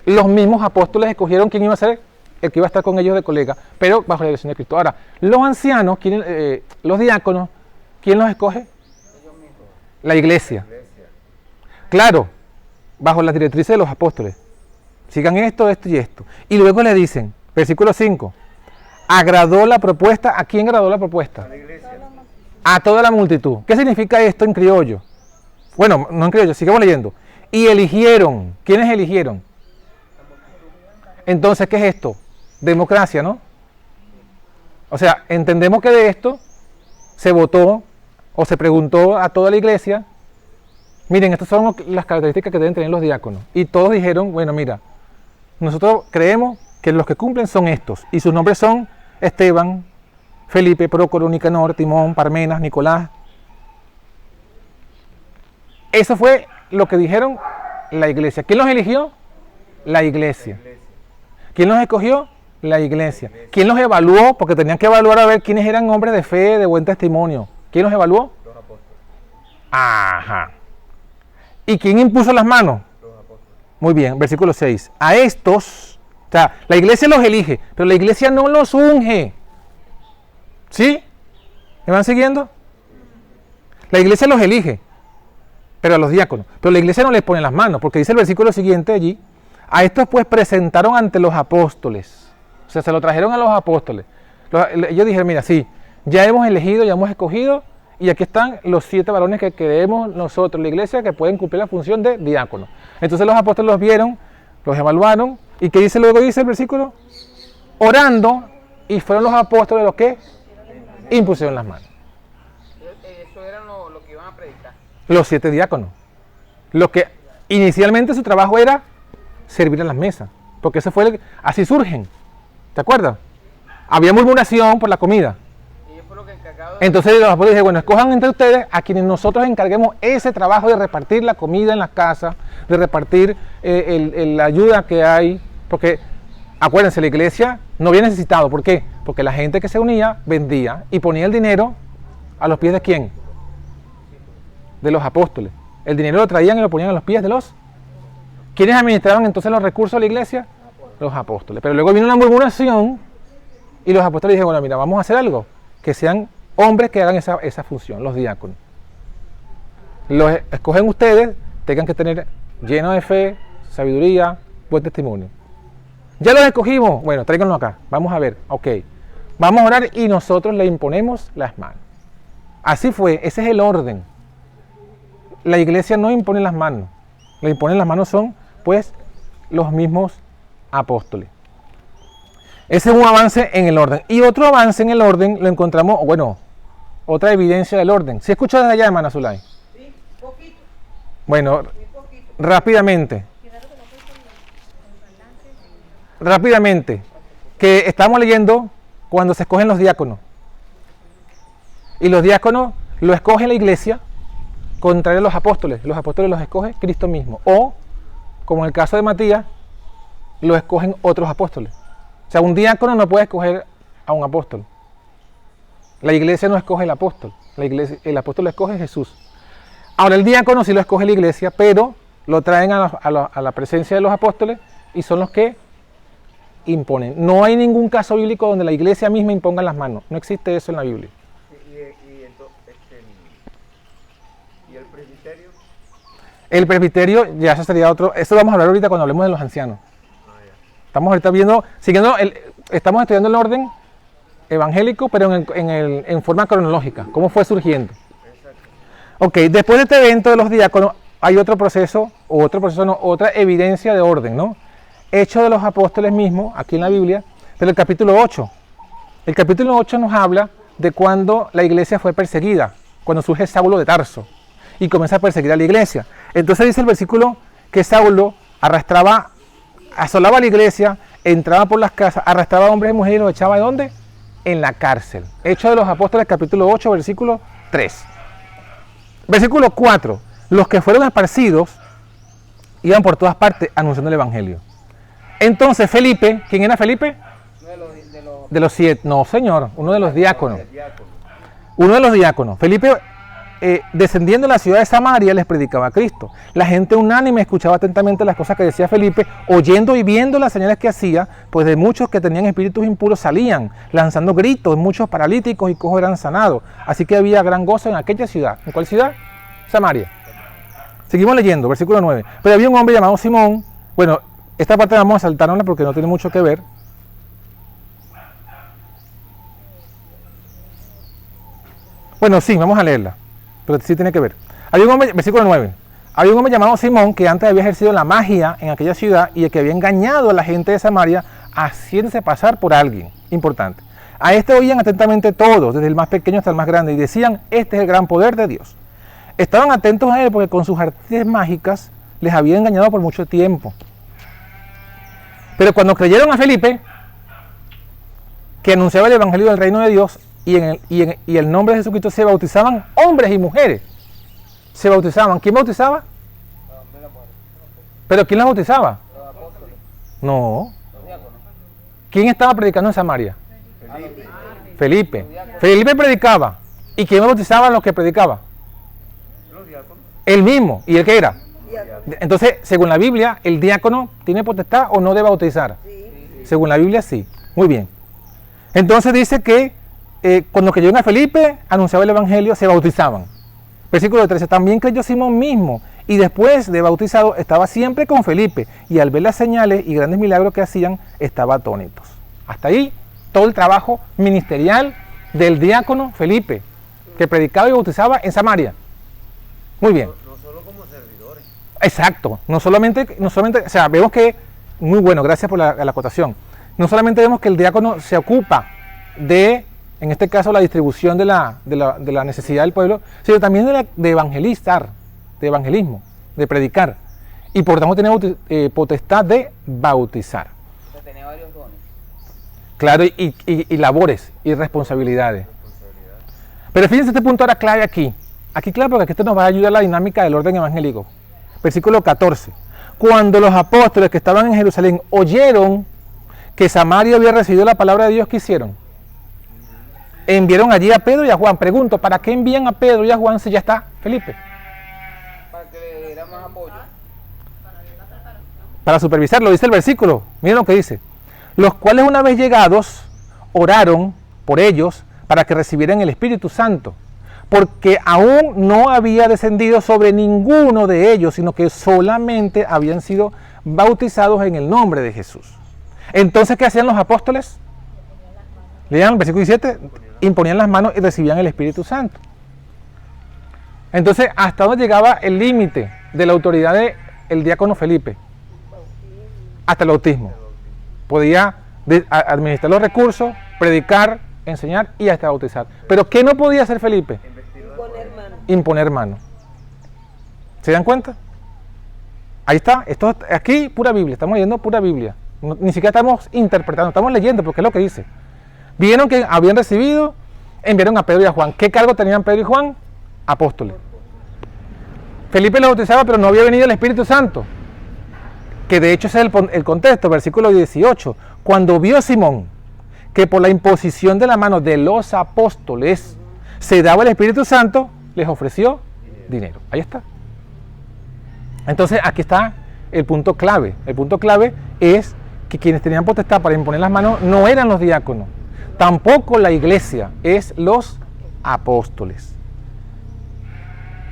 los mismos apóstoles escogieron quién iba a ser el que iba a estar con ellos de colega, pero bajo la dirección de Cristo. Ahora, los ancianos, los diáconos, ¿quién los escoge? La iglesia. Claro, bajo las directrices de los apóstoles. Sigan esto, esto y esto. Y luego le dicen, versículo 5, agradó la propuesta. ¿A quién agradó la propuesta? A la iglesia. A toda la multitud. ¿Qué significa esto en criollo? Bueno, no en criollo, sigamos leyendo. Y eligieron. ¿Quiénes eligieron? Entonces, ¿qué es esto? Democracia, ¿no? O sea, entendemos que de esto se votó o se preguntó a toda la iglesia, miren, estas son las características que deben tener los diáconos. Y todos dijeron, bueno, mira, nosotros creemos que los que cumplen son estos. Y sus nombres son Esteban, Felipe, Prócoro, Nicanor, Timón, Parmenas, Nicolás. Eso fue lo que dijeron la iglesia. ¿Quién los eligió? La iglesia. ¿Quién los escogió? La iglesia. ¿Quién los evaluó? Porque tenían que evaluar a ver quiénes eran hombres de fe, de buen testimonio. ¿Quién los evaluó? Los apóstoles. Ajá. ¿Y quién impuso las manos? Los apóstoles. Muy bien, versículo 6. A estos, o sea, la iglesia los elige, pero la iglesia no los unge. ¿Sí? ¿Me van siguiendo? La iglesia los elige, pero a los diáconos. Pero la iglesia no les pone las manos, porque dice el versículo siguiente allí, a estos pues presentaron ante los apóstoles. O sea, se lo trajeron a los apóstoles. Ellos dijeron, mira, sí, ya hemos elegido, ya hemos escogido, y aquí están los 7 varones que queremos nosotros, la iglesia, que pueden cumplir la función de diácono. Entonces los apóstoles los vieron, los evaluaron, y ¿qué dice luego? Dice el versículo, orando, y fueron los apóstoles los que impusieron las manos. Eso era lo que iban a predicar. Los 7 diáconos. Los que inicialmente su trabajo era servir a las mesas, porque eso fue así surgen. ¿Te acuerdas? Había murmuración por la comida. Ellos fueron los encargados. Entonces los apóstoles dijeron, bueno, escojan entre ustedes a quienes nosotros encarguemos ese trabajo de repartir la comida en las casas, de repartir la ayuda que hay, porque acuérdense, la iglesia no había necesitado. ¿Por qué? Porque la gente que se unía vendía y ponía el dinero a los pies de ¿quién? De los apóstoles. El dinero lo traían y lo ponían a los pies de los. ¿Quiénes administraban entonces los recursos de la iglesia? Los apóstoles. Pero luego vino una murmuración y los apóstoles dijeron, bueno, mira, vamos a hacer algo, que sean hombres que hagan esa función, los diáconos. Los escogen ustedes, tengan que tener lleno de fe, sabiduría, buen testimonio. Ya los escogimos, bueno, tráiganlo acá, vamos a ver, ok. Vamos a orar y nosotros le imponemos las manos. Así fue, ese es el orden. La iglesia no impone las manos, le imponen las manos son, pues, los mismos apóstoles. Ese es un avance en el orden. Y otro avance en el orden lo encontramos, bueno, otra evidencia del orden. ¿Se escucha desde allá, hermana Zulay? Sí, poquito, Bueno, muy poquito. rápidamente, que estamos leyendo cuando se escogen los diáconos. Y los diáconos lo escoge la iglesia, contrario a los apóstoles. Los apóstoles los escoge Cristo mismo. O, como en el caso de Matías, lo escogen otros apóstoles. O sea, un diácono no puede escoger a un apóstol. La iglesia no escoge el apóstol. El apóstol lo escoge Jesús. Ahora, el diácono sí lo escoge la iglesia, pero lo traen a la presencia de los apóstoles y son los que imponen. No hay ningún caso bíblico donde la iglesia misma imponga las manos. No existe eso en la Biblia. ¿Y el presbiterio? El presbiterio ya eso sería otro. Eso vamos a hablar ahorita cuando hablemos de los ancianos. Estamos ahorita viendo, estamos estudiando el orden evangélico, pero en forma cronológica. ¿Cómo fue surgiendo? Ok, después de este evento de los diáconos, hay otro proceso, otra evidencia de orden, ¿no? Hechos de los apóstoles mismos, aquí en la Biblia, pero el capítulo 8. El capítulo 8 nos habla de cuando la iglesia fue perseguida, cuando surge Saulo de Tarso y comienza a perseguir a la iglesia. Entonces dice el versículo que Saulo asolaba a la iglesia, entraba por las casas, arrastraba a hombres y mujeres y los echaba ¿de dónde? En la cárcel. Hechos de los apóstoles, capítulo 8, versículo 3. Versículo 4. Los que fueron esparcidos iban por todas partes anunciando el evangelio. Entonces Felipe, ¿quién era Felipe? De los 7. No, señor, uno de los diáconos. Uno de los diáconos. Felipe, descendiendo de la ciudad de Samaria, les predicaba a Cristo. La gente unánime escuchaba atentamente las cosas que decía Felipe, oyendo y viendo las señales que hacía, pues de muchos que tenían espíritus impuros salían, lanzando gritos, muchos paralíticos y cojos eran sanados. Así que había gran gozo en aquella ciudad. ¿En cuál ciudad? Samaria. Seguimos leyendo, versículo 9. Pero había un hombre llamado Simón. Bueno, esta parte vamos a saltarla porque no tiene mucho que ver. Bueno, sí, vamos a leerla, pero sí tiene que ver. Había un hombre, versículo 9. Había un hombre llamado Simón que antes había ejercido la magia en aquella ciudad y el que había engañado a la gente de Samaria haciéndose pasar por alguien. Importante. A este oían atentamente todos, desde el más pequeño hasta el más grande, y decían, este es el gran poder de Dios. Estaban atentos a él porque con sus artes mágicas les había engañado por mucho tiempo. Pero cuando creyeron a Felipe, que anunciaba el evangelio del reino de Dios, y el nombre de Jesucristo, se bautizaban hombres y mujeres. Se bautizaban. ¿Quién bautizaba? ¿Pero quién los bautizaba? No. ¿Quién estaba predicando en Samaria? Felipe. Felipe predicaba. ¿Y quién bautizaba a los que predicaba? Él mismo. ¿Y él qué era? Entonces, según la Biblia, ¿el diácono tiene potestad o no de bautizar? Según la Biblia, sí. Muy bien. Entonces dice que cuando creyeron a Felipe, anunciaba el evangelio, se bautizaban. Versículo 13. También creyó Simón mismo, y después de bautizado estaba siempre con Felipe, y al ver las señales y grandes milagros que hacían, estaba atónitos. Hasta ahí, todo el trabajo ministerial del diácono Felipe, que predicaba y bautizaba en Samaria. Muy bien. No solo como servidores. Exacto. No solamente, o sea, vemos que, muy bueno, gracias por la acotación. No solamente vemos que el diácono se ocupa de, en este caso, la distribución de la necesidad del pueblo, sino también de evangelizar, de evangelismo, de predicar. Y por tanto tiene potestad de bautizar. O sea, tenía varios dones. Claro, y labores y responsabilidades. Pero fíjense este punto ahora clave aquí. Aquí claro, porque esto nos va a ayudar a la dinámica del orden evangélico. Versículo 14. Cuando los apóstoles que estaban en Jerusalén oyeron que Samaria había recibido la palabra de Dios, ¿qué hicieron? Enviaron allí a Pedro y a Juan. Pregunto, ¿para qué envían a Pedro y a Juan si ya está Felipe? Para que le diera más apoyo. Para supervisarlo, dice el versículo. Miren lo que dice. Los cuales una vez llegados, oraron por ellos para que recibieran el Espíritu Santo. Porque aún no había descendido sobre ninguno de ellos, sino que solamente habían sido bautizados en el nombre de Jesús. Entonces, ¿qué hacían los apóstoles? Leían el versículo 17, imponían las manos y recibían el Espíritu Santo. Entonces, ¿hasta dónde llegaba el límite de la autoridad del diácono Felipe? Hasta el bautismo. Podía administrar los recursos, predicar, enseñar y hasta bautizar. Pero ¿qué no podía hacer Felipe? Imponer mano. ¿Se dan cuenta? Ahí está, esto aquí pura Biblia, estamos leyendo pura Biblia. Ni siquiera estamos interpretando, estamos leyendo porque es lo que dice. Vieron que habían recibido, enviaron a Pedro y a Juan. ¿Qué cargo tenían Pedro y Juan? Apóstoles. Felipe los bautizaba, pero no había venido el Espíritu Santo. Que de hecho ese es el contexto, versículo 18. Cuando vio Simón que por la imposición de la mano de los apóstoles se daba el Espíritu Santo, les ofreció dinero. Ahí está. Entonces aquí está el punto clave. El punto clave es que quienes tenían potestad para imponer las manos no eran los diáconos, tampoco la iglesia, es los apóstoles.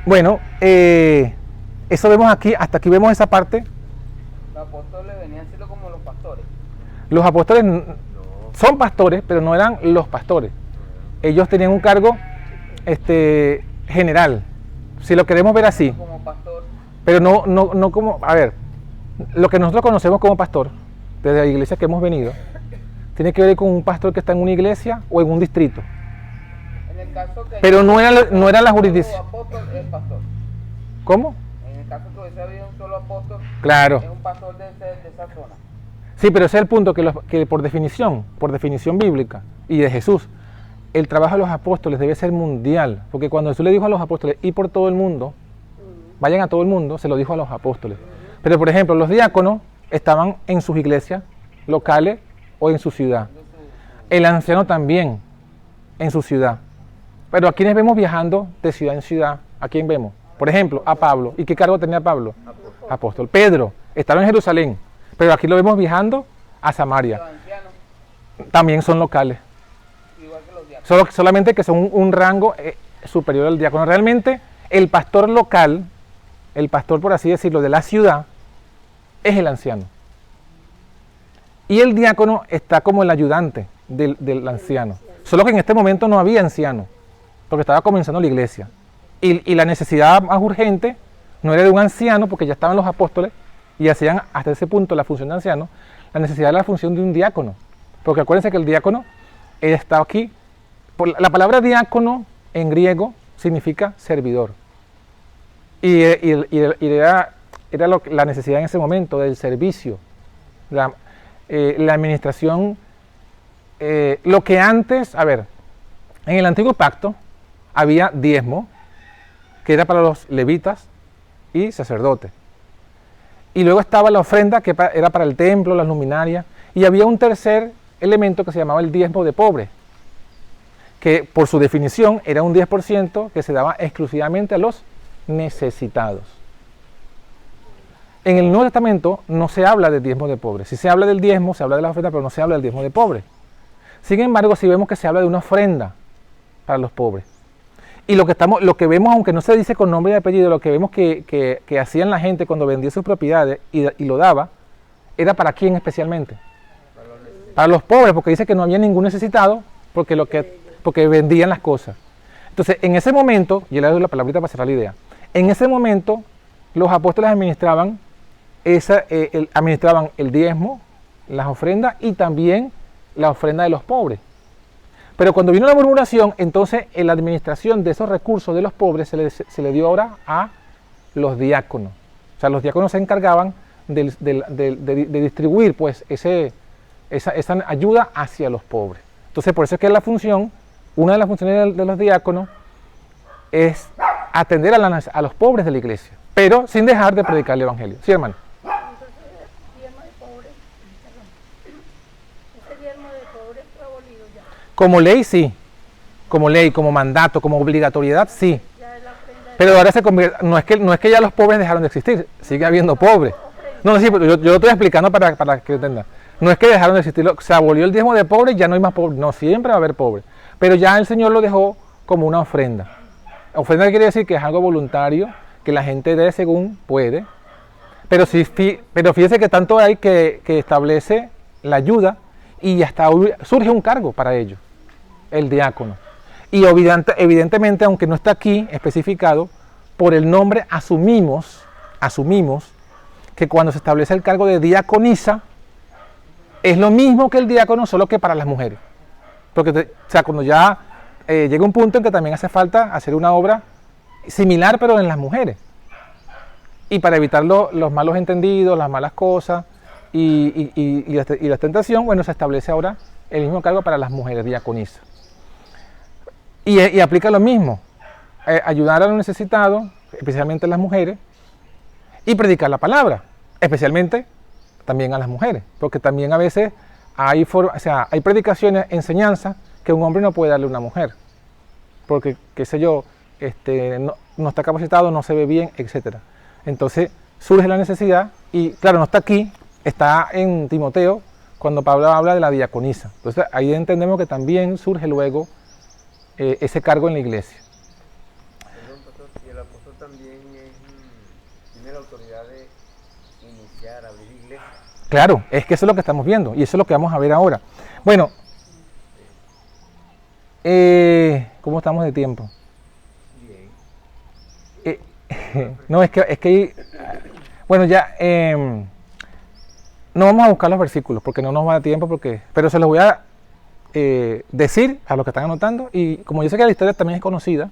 Bueno, eso vemos aquí, hasta aquí vemos esa parte. Los apóstoles venían siendo como los pastores. Los apóstoles son pastores, pero no eran los pastores. Ellos tenían un cargo general, si lo queremos ver así. Como pastor. Pero no como, a ver, lo que nosotros conocemos como pastor, desde la iglesia que hemos venido, tiene que ver con un pastor que está en una iglesia o en un distrito. En el caso que Pero no era la jurisdicción. Un solo apóstol es pastor. ¿Cómo? En el caso que hubiese habido un solo apóstol, Claro. es un pastor de esa zona. Sí, pero ese es el punto, que por definición bíblica y de Jesús, el trabajo de los apóstoles debe ser mundial, porque cuando Jesús le dijo a los apóstoles, ir por todo el mundo, vayan a todo el mundo, se lo dijo a los apóstoles. Pero por ejemplo, los diáconos estaban en sus iglesias locales o en su ciudad. El anciano también en su ciudad. Pero a quienes vemos viajando de ciudad en ciudad, ¿a quién vemos? Por ejemplo, a Pablo. ¿Y qué cargo tenía Pablo? Apóstol. Pedro estaba en Jerusalén, pero aquí lo vemos viajando a Samaria. Los ancianos, También son locales. igual que los diáconos. Solamente que son un rango superior al diácono. Realmente el pastor local, el pastor por así decirlo de la ciudad, es el anciano. Y el diácono está como el ayudante del anciano. Solo que en este momento no había anciano, porque estaba comenzando la iglesia. Y la necesidad más urgente no era de un anciano, porque ya estaban los apóstoles y hacían hasta ese punto la función de anciano. La necesidad era la función de un diácono. Porque acuérdense que el diácono está aquí. La palabra diácono en griego significa servidor. Y era la necesidad en ese momento del servicio, la administración, lo que antes, a ver, en el antiguo pacto había diezmo, que era para los levitas y sacerdotes. Y luego estaba la ofrenda, que era para el templo, las luminarias, y había un tercer elemento que se llamaba el diezmo de pobre, que por su definición era un 10% que se daba exclusivamente a los necesitados. En el Nuevo Testamento no se habla del diezmo de pobre. Si se habla del diezmo, se habla de la ofrenda, pero no se habla del diezmo de pobre. Sin embargo, si vemos que se habla de una ofrenda para los pobres. Y lo que vemos, aunque no se dice con nombre y apellido, lo que vemos que hacían la gente cuando vendía sus propiedades y lo daba, era ¿para quién especialmente? Para los pobres, porque dice que no había ningún necesitado, porque vendían las cosas. Entonces, en ese momento, yo le doy la palabrita para cerrar la idea, en ese momento los apóstoles administraban el diezmo, las ofrendas y también la ofrenda de los pobres. Pero cuando vino la murmuración, entonces en la administración de esos recursos de los pobres se le dio ahora a los diáconos. O sea, los diáconos se encargaban de distribuir pues esa ayuda hacia los pobres. Entonces, por eso es que una de las funciones de los diáconos es atender a los pobres de la iglesia, pero sin dejar de predicar el evangelio. Sí, hermano. Entonces, el diezmo de pobre, ese diezmo de pobre fue abolido ya. Como ley, sí. Como ley, como mandato, como obligatoriedad, sí. Ya es la ofrenda de Pero ahora se convierte, no es que ya los pobres dejaron de existir, sigue habiendo pobres. No, sí, pero yo lo estoy explicando para que entiendan. No es que dejaron de existir, se abolió el diezmo de pobre y ya no hay más pobres. No, siempre va a haber pobres. Pero ya el Señor lo dejó como una ofrenda. Ofrenda quiere decir que es algo voluntario, que la gente dé según puede. Pero, sí, pero fíjese que tanto hay que establece la ayuda y hasta surge un cargo para ello, el diácono. Y evidentemente, aunque no está aquí especificado, por el nombre asumimos que cuando se establece el cargo de diaconisa, es lo mismo que el diácono, solo que para las mujeres. Porque o sea, cuando ya llega un punto en que también hace falta hacer una obra similar, pero en las mujeres. Y para evitar los malos entendidos, las malas cosas y la tentación, bueno, se establece ahora el mismo cargo para las mujeres, diaconisas. Y aplica lo mismo, ayudar a los necesitados, especialmente a las mujeres, y predicar la palabra, especialmente también a las mujeres, porque también a veces hay predicaciones, enseñanzas que un hombre no puede darle a una mujer, porque, qué sé yo, no está capacitado, no se ve bien, etc. Entonces surge la necesidad, y claro, no está aquí, está en Timoteo, cuando Pablo habla de la diaconisa. Entonces ahí entendemos que también surge luego ese cargo en la iglesia. Perdón, pastor, y el apóstol también tiene la autoridad de iniciar, abrir iglesia. Claro, es que eso es lo que estamos viendo, y eso es lo que vamos a ver ahora. Bueno, ¿cómo estamos de tiempo? Bien. No, es que bueno, ya, no vamos a buscar los versículos, porque no nos va a dar tiempo, pero se los voy a decir a los que están anotando, y como yo sé que la historia también es conocida,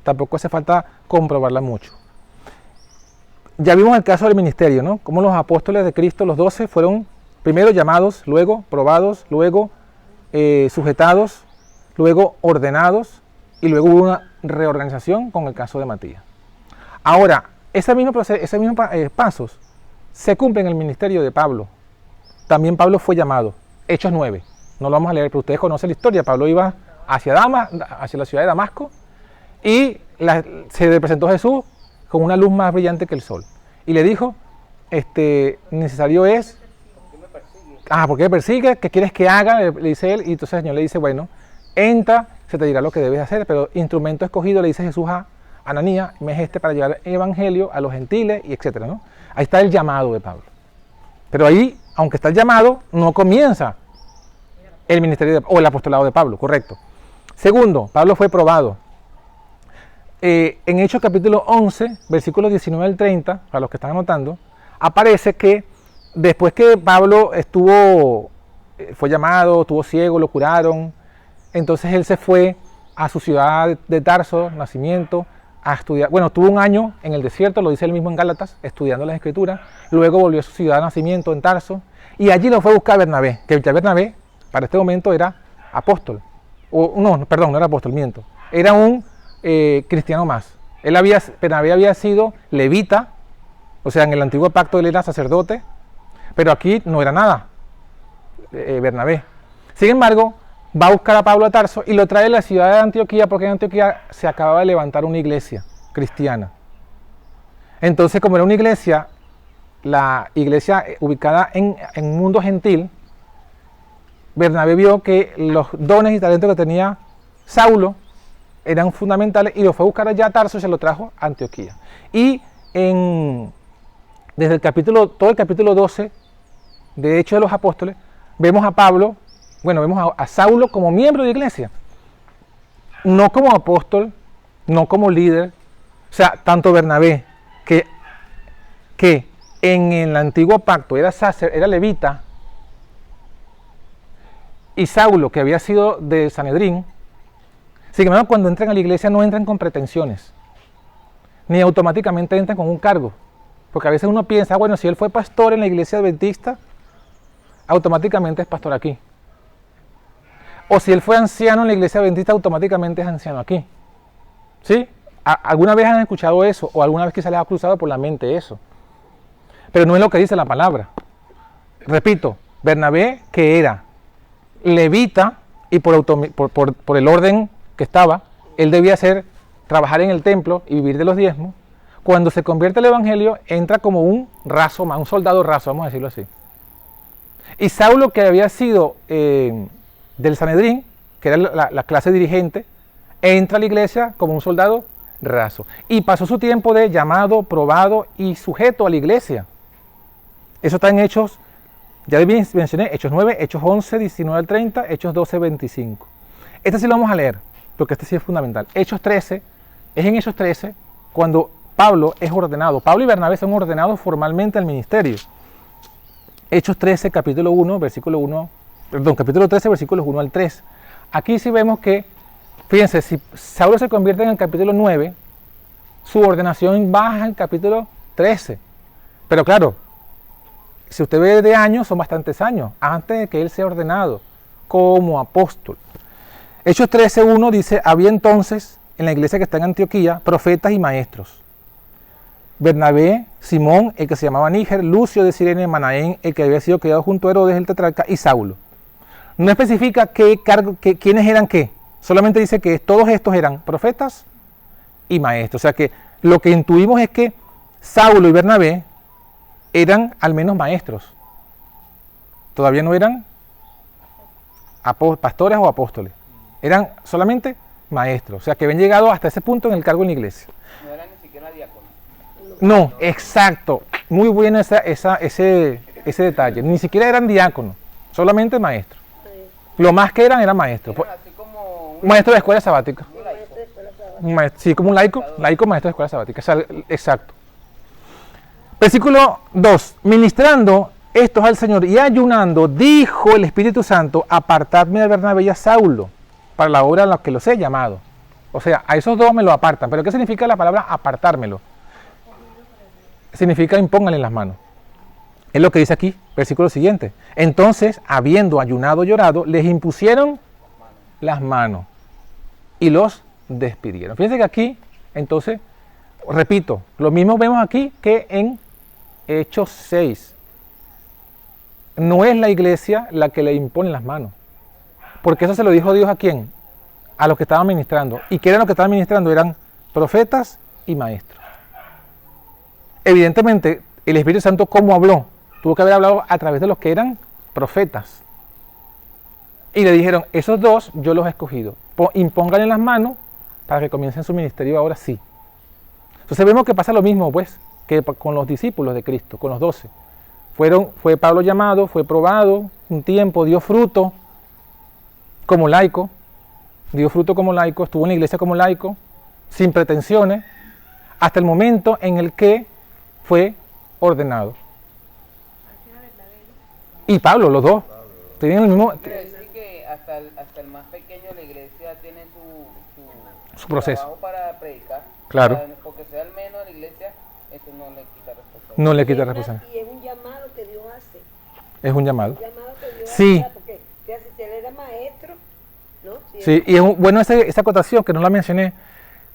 tampoco hace falta comprobarla mucho. Ya vimos el caso del ministerio, ¿no? Cómo los apóstoles de Cristo, los 12, fueron primero llamados, luego probados, luego sujetados, luego ordenados, y luego hubo una reorganización con el caso de Matías. Ahora, esos mismos pasos se cumplen en el ministerio de Pablo. También Pablo fue llamado, Hechos 9. No lo vamos a leer, pero ustedes conocen la historia. Pablo iba hacia la ciudad de Damasco, y se le presentó Jesús con una luz más brillante que el sol. Y le dijo, necesario es... ¿Por qué me persigue? ¿Qué quieres que haga? Le dice él, y entonces el Señor le dice, bueno, entra, se te dirá lo que debes hacer, pero instrumento escogido, le dice Jesús a Ananías, me es para llevar el evangelio a los gentiles, y etcétera, ¿no? Ahí está el llamado de Pablo. Pero ahí, aunque está el llamado, no comienza el ministerio o el apostolado de Pablo, correcto. Segundo, Pablo fue probado. En Hechos capítulo 11, versículos 19 al 30, para los que están anotando, aparece que después que Pablo fue llamado, estuvo ciego, lo curaron, entonces él se fue a su ciudad de Tarso, nacimiento, a estudiar. Bueno, tuvo un año en el desierto, lo dice él mismo en Gálatas, estudiando las Escrituras. Luego volvió a su ciudad de nacimiento en Tarso, y allí lo fue a buscar Bernabé, que ya Bernabé para este momento era apóstol. No era apóstol, miento. Era un cristiano más. Bernabé había sido levita, o sea, en el antiguo pacto él era sacerdote, pero aquí no era nada, Bernabé. Sin embargo, va a buscar a Pablo a Tarso y lo trae a la ciudad de Antioquía, porque en Antioquía se acababa de levantar una iglesia cristiana. Entonces, como era una iglesia, la iglesia ubicada en un mundo gentil, Bernabé vio que los dones y talentos que tenía Saulo eran fundamentales, y lo fue a buscar allá a Tarso y se lo trajo a Antioquía. Y desde todo el capítulo 12 de Hechos de los Apóstoles, vemos a Pablo, vemos a Saulo como miembro de iglesia, no como apóstol, no como líder. O sea, tanto Bernabé, que en el antiguo pacto era levita, y Saulo, que había sido de Sanedrín, sin embargo, cuando entran a la iglesia no entran con pretensiones, ni automáticamente entran con un cargo. Porque a veces uno piensa, si él fue pastor en la iglesia adventista, automáticamente es pastor aquí. O si él fue anciano en la iglesia adventista, automáticamente es anciano aquí. ¿Sí? ¿Alguna vez han escuchado eso? O alguna vez quizá les ha cruzado por la mente eso. Pero no es lo que dice la palabra. Repito, Bernabé, que era levita, y por el orden que estaba, él debía trabajar en el templo y vivir de los diezmos. Cuando se convierte al evangelio, entra como un soldado raso, vamos a decirlo así. Y Saulo, que había sido del Sanedrín, que era la clase dirigente, entra a la iglesia como un soldado raso. Y pasó su tiempo de llamado, probado y sujeto a la iglesia. Eso está en Hechos, ya mencioné, Hechos 9, Hechos 11, 19 al 30, Hechos 12, 25. Este sí lo vamos a leer, porque este sí es fundamental. Hechos 13, es en Hechos 13 cuando Pablo es ordenado. Pablo y Bernabé son ordenados formalmente al ministerio. Hechos 13, capítulo 1, versículo 1, perdón, capítulo 13, versículos 1 al 3. Aquí sí vemos que, fíjense, si Saulo se convierte en el capítulo 9, su ordenación baja en el capítulo 13. Pero claro, si usted ve de años, son bastantes años, antes de que él sea ordenado como apóstol. Hechos 13:1 dice, había entonces en la iglesia que está en Antioquía profetas y maestros. Bernabé, Simón, el que se llamaba Níger, Lucio de Cirene, Manaén, el que había sido criado junto a Herodes el tetrarca, y Saulo. No especifica qué cargo, quiénes eran qué, solamente dice que todos estos eran profetas y maestros. O sea que lo que intuimos es que Saulo y Bernabé eran al menos maestros. Todavía no eran pastores o apóstoles. Eran solamente maestros. O sea que habían llegado hasta ese punto en el cargo en la iglesia. No eran ni siquiera diáconos. No, exacto. Muy bueno ese detalle. Ni siquiera eran diáconos, solamente maestros. Lo más que eran maestros. Eran así como un Maestro de escuela sabática. laico. Sí, como un laico maestro de escuela sabática. Exacto. Versículo 2. Ministrando estos al Señor y ayunando, dijo el Espíritu Santo, apartadme a Bernabé y a Saulo para la obra a la que los he llamado. O sea, a esos dos me lo apartan. ¿Pero qué significa la palabra apartármelo? Significa impónganle las manos. Es lo que dice aquí, versículo siguiente. Entonces, habiendo ayunado y llorado, les impusieron las manos y los despidieron. Fíjense que aquí, entonces, repito, lo mismo vemos aquí que en Hechos 6. No es la iglesia la que le impone las manos. Porque eso se lo dijo Dios ¿a quién? A los que estaban ministrando. ¿Y qué eran los que estaban ministrando? Eran profetas y maestros. Evidentemente, el Espíritu Santo, ¿cómo habló? Tuvo que haber hablado a través de los que eran profetas. Y le dijeron, esos dos yo los he escogido. Impónganle las manos para que comiencen su ministerio ahora sí. Entonces vemos que pasa lo mismo, pues, que con los discípulos de Cristo, con los 12. Fue Pablo llamado, fue probado un tiempo, dio fruto como laico, estuvo en la iglesia como laico, sin pretensiones, hasta el momento en el que fue ordenado. Y Pablo, los dos, tenían el mismo Quiere decir que hasta el más pequeño de la iglesia tiene su proceso. trabajo para predicar. Claro. O sea, porque sea el menos de la iglesia, eso no le quita responsabilidad. No le quita responsabilidad. Y es un llamado que Dios hace. Es un llamado. Un llamado que Dios Sí. hace, porque fíjate, si él era maestro, ¿no? Si Sí, y es bueno esa acotación que no la mencioné.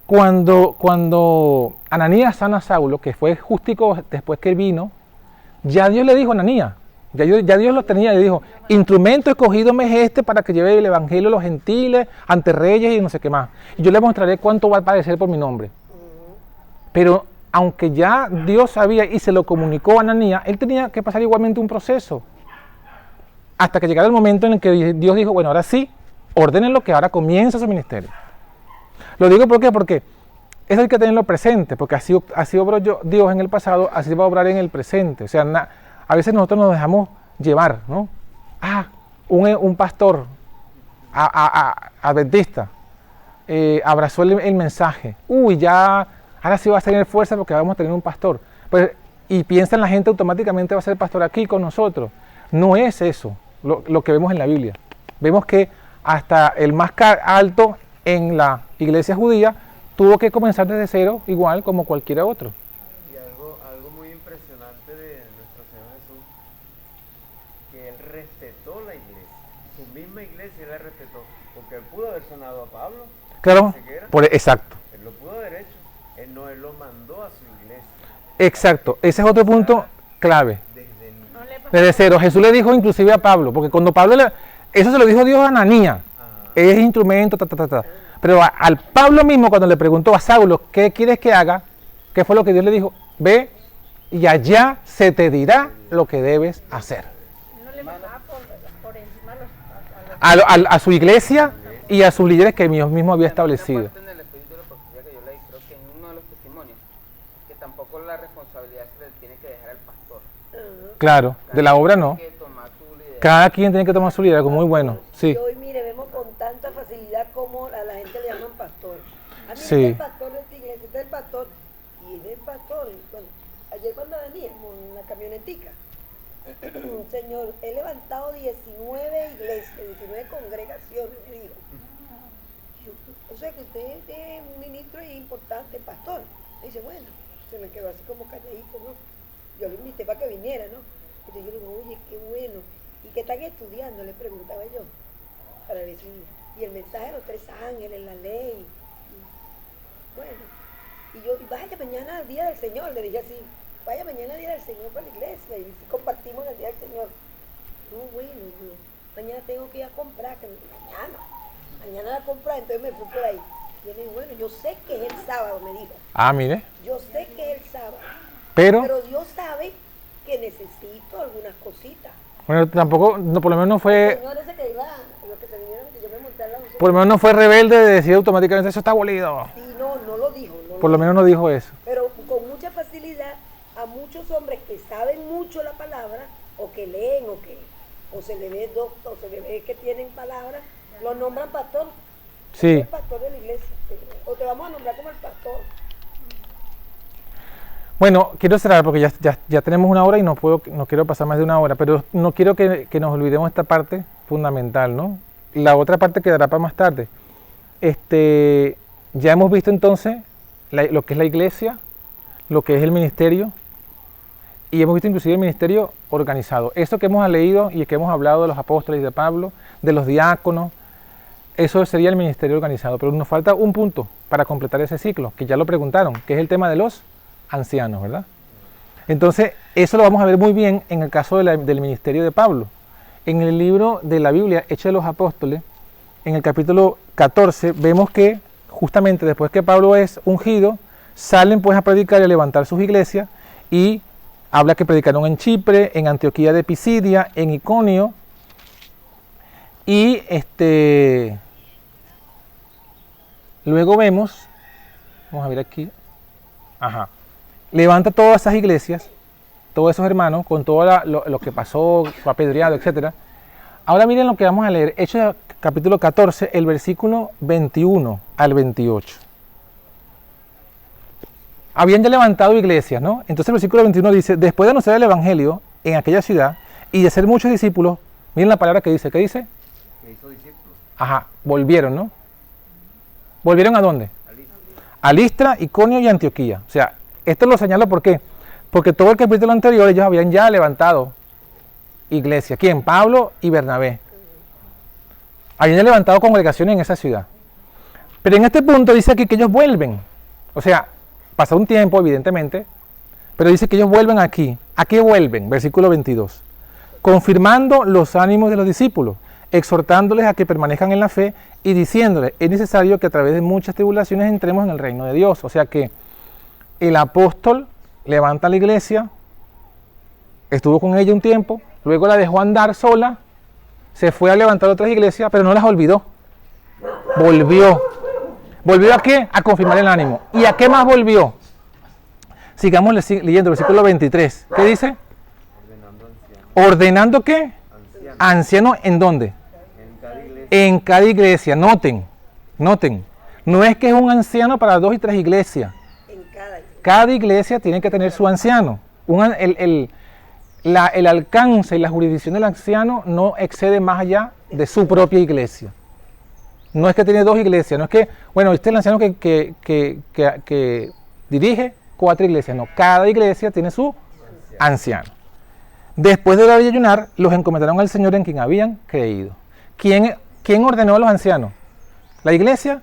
Cuando Ananías sana a Saulo, que fue justico después que vino, ya Dios le dijo a Ananías, ya Dios lo tenía, le dijo, instrumento escogido me es este para que lleve el evangelio a los gentiles, ante reyes y no sé qué más. Y yo le mostraré cuánto va a padecer por mi nombre. Pero aunque ya Dios sabía y se lo comunicó a Ananías, él tenía que pasar igualmente un proceso. Hasta que llegara el momento en el que Dios dijo, bueno, ahora sí, ordénenlo que ahora comienza su ministerio. Lo digo ¿por qué? Porque eso hay que tenerlo presente, porque así obró Dios en el pasado, así va a obrar en el presente. O sea, a veces nosotros nos dejamos llevar, ¿no? Un pastor adventista abrazó el mensaje. Ya, ahora sí va a tener fuerza porque vamos a tener un pastor. Pues, y piensa en la gente automáticamente va a ser pastor aquí con nosotros. No es eso lo que vemos en la Biblia. Vemos que hasta el más alto en la iglesia judía tuvo que comenzar desde cero, igual como cualquiera otro. Y algo muy impresionante de nuestro Señor Jesús, que Él respetó la iglesia, su misma iglesia Él la respetó, porque Él pudo haber sonado a Pablo, Claro, exacto. Él lo pudo haber hecho, Él lo mandó a su iglesia. Exacto, ese es otro punto clave. Desde Desde cero, Jesús le dijo inclusive a Pablo, porque cuando Pablo, eso se lo dijo Dios a Ananías, es instrumento, Pero al Pablo mismo cuando le preguntó a Saulo, ¿qué quieres que haga? ¿Qué fue lo que Dios le dijo? Ve y allá se te dirá lo que debes hacer. No le mandaba por encima a A su iglesia y a sus líderes que Dios mismo había establecido. Una parte en el espíritu de la profecía que yo leí, creo que en uno de los testimonios, que tampoco la responsabilidad se le tiene que dejar al pastor. Claro, de la obra no. Hay que tomar su liderazgo. Cada quien tiene que tomar su liderazgo, muy bueno. Sí, Y hoy, mire, vemos con tanta facilidad como a la gente le llaman pastor. A mí Sí. este es el pastor de esta iglesia, este es el pastor, y es el pastor. Y bueno, ayer cuando veníamos en la camionetica, señor, he levantado 19 iglesias, 19 congregaciones, me dijo. O sea que usted es un ministro importante, pastor. Me dice, bueno, se me quedó así como calladito, ¿no? Yo lo invité para que viniera, ¿no? Entonces yo le digo, oye, qué bueno. ¿Y qué están estudiando? Le preguntaba yo. Para ver si... Y el mensaje de los 3 ángeles, la ley. Y, bueno. Y yo, y vaya mañana al día del Señor, le dije así. Vaya mañana al día del Señor para la iglesia. Y compartimos el día del Señor. No, bueno, yo, mañana tengo que ir a comprar. Que mañana a comprar, entonces me fui por ahí. Y yo le digo, bueno, yo sé que es el sábado, me dijo. ah, mire, Yo sé que es el sábado. pero, Pero Dios sabe que necesito algunas cositas. bueno, tampoco, no, por lo menos no El fue, señor ese que iba, los que se vinieron, que yo me monté al lado. por lo menos no fue rebelde de decir automáticamente eso está abolido. Sí, no, no lo dijo. No Por lo menos no dijo eso. Pero con mucha facilidad a muchos hombres que saben mucho la palabra, o que leen, o se le ve doctor, o se le ve que tienen palabras, lo nombran pastor. Sí, El pastor de la iglesia. O te vamos a nombrar como el pastor. bueno, quiero cerrar porque ya tenemos una hora y no quiero pasar más de una hora, pero no quiero que nos olvidemos esta parte fundamental, ¿no? La otra parte quedará para más tarde. Ya hemos visto entonces lo que es la iglesia, lo que es el ministerio, y hemos visto inclusive el ministerio organizado. Eso que hemos leído y que hemos hablado de los apóstoles y de Pablo, de los diáconos, eso sería el ministerio organizado. Pero nos falta un punto para completar ese ciclo, que ya lo preguntaron, que es el tema de los ancianos, ¿verdad? Entonces, eso lo vamos a ver muy bien en el caso del ministerio de Pablo. En el libro de la Biblia, Hechos de los Apóstoles, en el capítulo 14, vemos que justamente después que Pablo es ungido, salen pues a predicar y a levantar sus iglesias, y habla que predicaron en Chipre, en Antioquía de Pisidia, en Iconio, y luego vemos, vamos a ver aquí, levanta todas esas iglesias, todos esos hermanos, con todo lo que pasó, fue apedreado, etc. Ahora miren lo que vamos a leer, Hechos capítulo 14, el versículo 21 al 28. Habían ya levantado iglesias, ¿no? Entonces el versículo 21 dice, después de anunciar el evangelio en aquella ciudad y de hacer muchos discípulos, miren la palabra que dice, ¿qué dice? Que hizo discípulos. Volvieron, ¿no? ¿Volvieron a dónde? A Listra, Iconio y Antioquía. O sea, esto lo señalo ¿por qué? Porque todo el capítulo anterior ellos habían ya levantado iglesia. ¿Quién? Pablo y Bernabé. Habían ya levantado congregaciones en esa ciudad. Pero en este punto dice aquí que ellos vuelven. O sea, pasa un tiempo evidentemente, pero dice que ellos vuelven aquí. ¿A qué vuelven? Versículo 22. Confirmando los ánimos de los discípulos, exhortándoles a que permanezcan en la fe y diciéndoles, es necesario que a través de muchas tribulaciones entremos en el reino de Dios. O sea que el apóstol levanta la iglesia, estuvo con ella un tiempo, luego la dejó andar sola, se fue a levantar otras iglesias, pero no las olvidó. Volvió. ¿Volvió a qué? A confirmar el ánimo. ¿Y a qué más volvió? Sigamos leyendo el versículo 23. ¿Qué dice? Ordenando ancianos. ¿Ordenando qué? Ancianos. Ancianos, ¿en dónde? En cada iglesia. En cada iglesia. Noten. No es que es un anciano para 2 y 3 iglesias. En cada iglesia. Cada iglesia tiene que tener su anciano. El alcance y la jurisdicción del anciano no excede más allá de su propia iglesia. No es que tiene 2 iglesias, no es que, bueno, este es el anciano que dirige 4 iglesias. No, cada iglesia tiene su anciano. Después de orar y ayunar, los encomendaron al Señor en quien habían creído. ¿Quién ordenó a los ancianos? ¿La iglesia?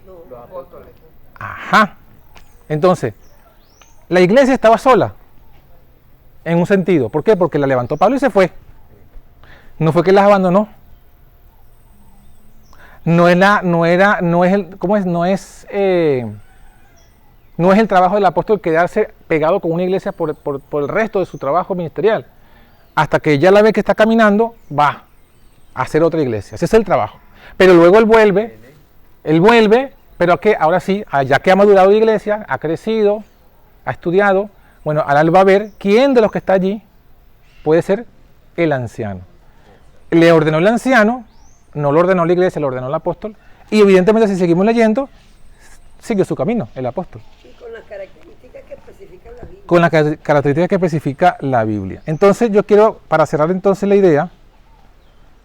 Los apóstoles. Ajá. Entonces, la iglesia estaba sola, en un sentido. ¿Por qué? Porque la levantó Pablo y se fue. No fue que las abandonó. No es el trabajo del apóstol quedarse pegado con una iglesia por el resto de su trabajo ministerial. Hasta que ya la ve que está caminando, va a hacer otra iglesia. Ese es el trabajo. Pero luego él vuelve, pero que ahora sí, ya que ha madurado la iglesia, ha crecido, ha estudiado, bueno, ahora él va a ver quién de los que está allí puede ser el anciano. Le ordenó el anciano, no lo ordenó la iglesia, lo ordenó el apóstol, y evidentemente si seguimos leyendo, sigue su camino, el apóstol. Y con las características que especifica la Biblia. Con las características que especifica la Biblia. Entonces yo quiero, para cerrar entonces la idea,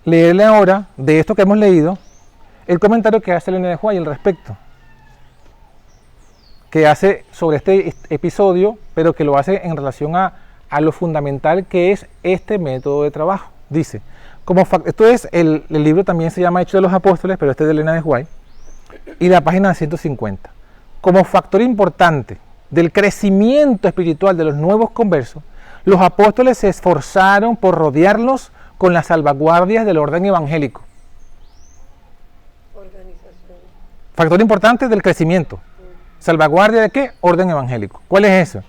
leerle ahora, de esto que hemos leído, el comentario que hace Elena de White al respecto. Que hace sobre este episodio, pero que lo hace en relación a lo fundamental que es este método de trabajo. Dice, esto es, el libro también se llama Hechos de los Apóstoles, pero este es de Elena de White, y la página 150. Como factor importante del crecimiento espiritual de los nuevos conversos, los apóstoles se esforzaron por rodearlos con las salvaguardias del orden evangélico. Organización. Factor importante del crecimiento. ¿Salvaguardia de qué? Orden evangélico. ¿Cuál es eso?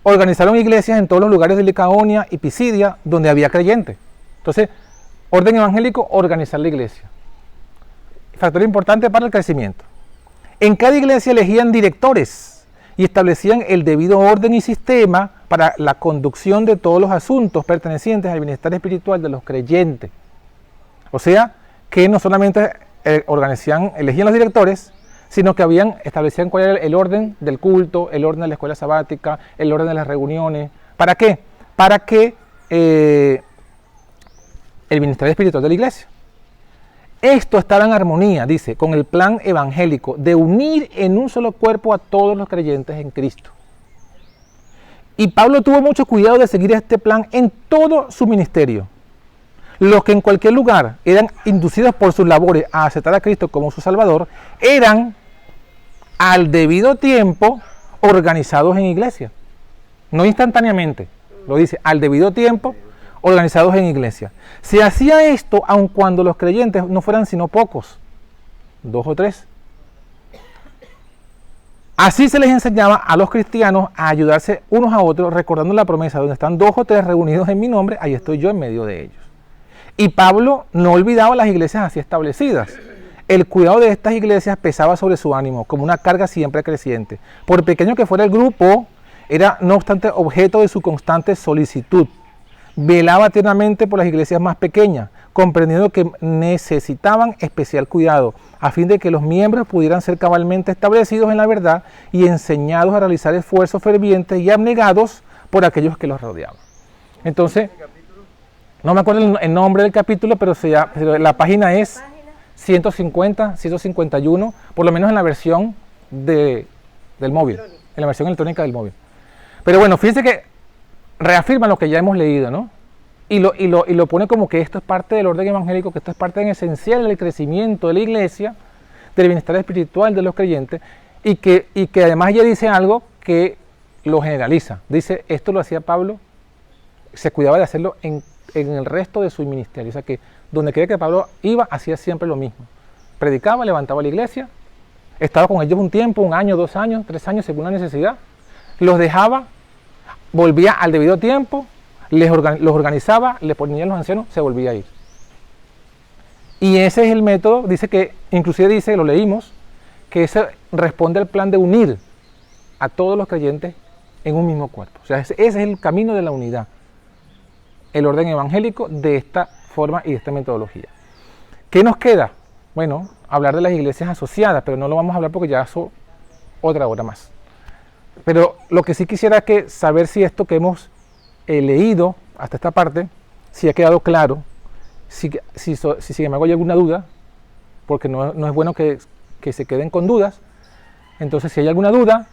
Organizaron iglesias en todos los lugares de Licaonia y Pisidia donde había creyentes. Entonces, orden evangélico, organizar la iglesia. Factor importante para el crecimiento. En cada iglesia elegían directores y establecían el debido orden y sistema para la conducción de todos los asuntos pertenecientes al bienestar espiritual de los creyentes. O sea, que no solamente elegían los directores, sino que establecían cuál era el orden del culto, el orden de la escuela sabática, el orden de las reuniones. ¿Para qué? Para que el ministerio espiritual de la iglesia. Esto estaba en armonía, dice, con el plan evangélico de unir en un solo cuerpo a todos los creyentes en Cristo. Y Pablo tuvo mucho cuidado de seguir este plan en todo su ministerio. Los que en cualquier lugar eran inducidos por sus labores a aceptar a Cristo como su Salvador, eran al debido tiempo organizados en iglesia. No instantáneamente, lo dice, al debido tiempo organizados en iglesia. Se hacía esto aun cuando los creyentes no fueran sino pocos, 2 o 3. Así se les enseñaba a los cristianos a ayudarse unos a otros, recordando la promesa, donde están 2 o 3 reunidos en mi nombre, ahí estoy yo en medio de ellos. Y Pablo no olvidaba las iglesias así establecidas. El cuidado de estas iglesias pesaba sobre su ánimo, como una carga siempre creciente. Por pequeño que fuera el grupo, era no obstante objeto de su constante solicitud. Velaba tiernamente por las iglesias más pequeñas, comprendiendo que necesitaban especial cuidado, a fin de que los miembros pudieran ser cabalmente establecidos en la verdad y enseñados a realizar esfuerzos fervientes y abnegados por aquellos que los rodeaban. Entonces, no me acuerdo el nombre del capítulo, pero la página es 150, 151, por lo menos en la versión del móvil, en la versión electrónica del móvil. Pero bueno, fíjense que reafirma lo que ya hemos leído, ¿no? Y lo pone como que esto es parte del orden evangélico, que esto es parte en esencial del crecimiento de la iglesia, del bienestar espiritual de los creyentes, y que además ella dice algo que lo generaliza. Dice, esto lo hacía Pablo, se cuidaba de hacerlo en el resto de su ministerio. O sea que donde quiera que Pablo iba, hacía siempre lo mismo. Predicaba, levantaba la iglesia, estaba con ellos un tiempo, 1 año, 2 años, 3 años, según la necesidad. Los dejaba, volvía al debido tiempo, los organizaba, le ponía a los ancianos, se volvía a ir. Y ese es el método, dice que, inclusive dice, lo leímos, que ese responde al plan de unir a todos los creyentes en un mismo cuerpo. O sea, ese es el camino de la unidad. El orden evangélico de esta forma y de esta metodología. ¿Qué nos queda? Bueno, hablar de las iglesias asociadas, pero no lo vamos a hablar porque ya es otra hora más. Pero lo que sí quisiera es que saber si esto que hemos leído hasta esta parte, si ha quedado claro, si sin embargo hay alguna duda, porque no es bueno que se queden con dudas. Entonces, si hay alguna duda,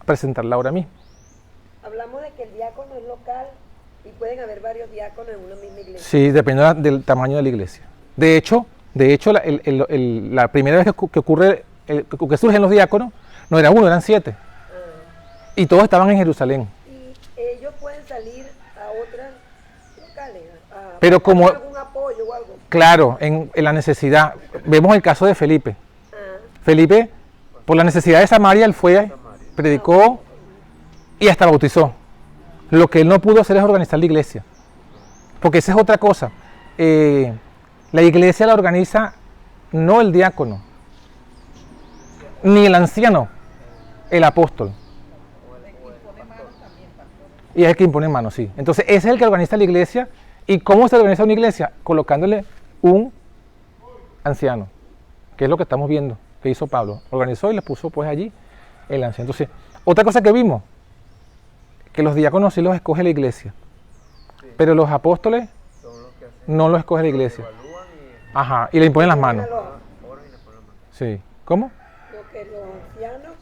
presentarla ahora mismo. Hablamos de que el diácono es local y pueden haber varios diáconos en una misma iglesia. Sí, depende del tamaño de la iglesia. De hecho la primera vez que surgen los diáconos, no era 1, eran 7. Y todos estaban en Jerusalén. Y ellos pueden salir a otras locales, pero como algún apoyo o algo. Claro, en la necesidad. Vemos el caso de Felipe. Felipe, por la necesidad de Samaria, él fue, predicó y hasta bautizó. Lo que él no pudo hacer es organizar la iglesia. Porque esa es otra cosa. La iglesia la organiza no el diácono, ni el anciano, el apóstol. Y es el que impone manos, sí. Entonces, ese es el que organiza la iglesia. ¿Y cómo se organiza una iglesia? Colocándole un anciano, que es lo que estamos viendo, que hizo Pablo. Organizó y le puso pues allí el anciano. Entonces, otra cosa que vimos, que los diáconos sí los escoge la iglesia, Sí. pero los apóstoles Son los que hacen, no los escoge la iglesia. evalúan y Ajá, y le imponen las manos. oran y le ponen las manos. Sí. ¿Cómo? Lo que los ancianos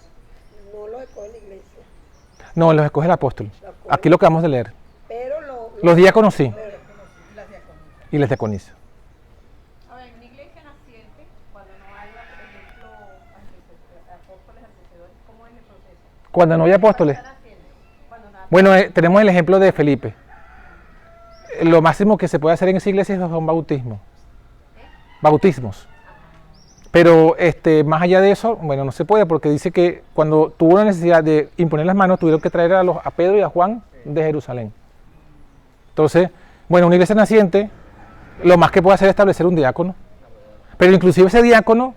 no los escoge la iglesia, No, los escoge el apóstol. Aquí lo que vamos a leer. pero Los diáconos sí. Y les deconiza. A ver, en una iglesia naciente, cuando no haya, por ejemplo, apóstoles antecedentes, ¿cómo es el proceso? Cuando no hay apóstoles. Está naciendo, cuando nace. Bueno, tenemos el ejemplo de Felipe. Lo máximo que se puede hacer en esa iglesia son bautismos. Bautismos. Pero más allá de eso, bueno, no se puede porque dice que cuando tuvo la necesidad de imponer las manos, tuvieron que traer a Pedro y a Juan de Jerusalén. Entonces, bueno, una iglesia naciente, lo más que puede hacer es establecer un diácono. Pero inclusive ese diácono,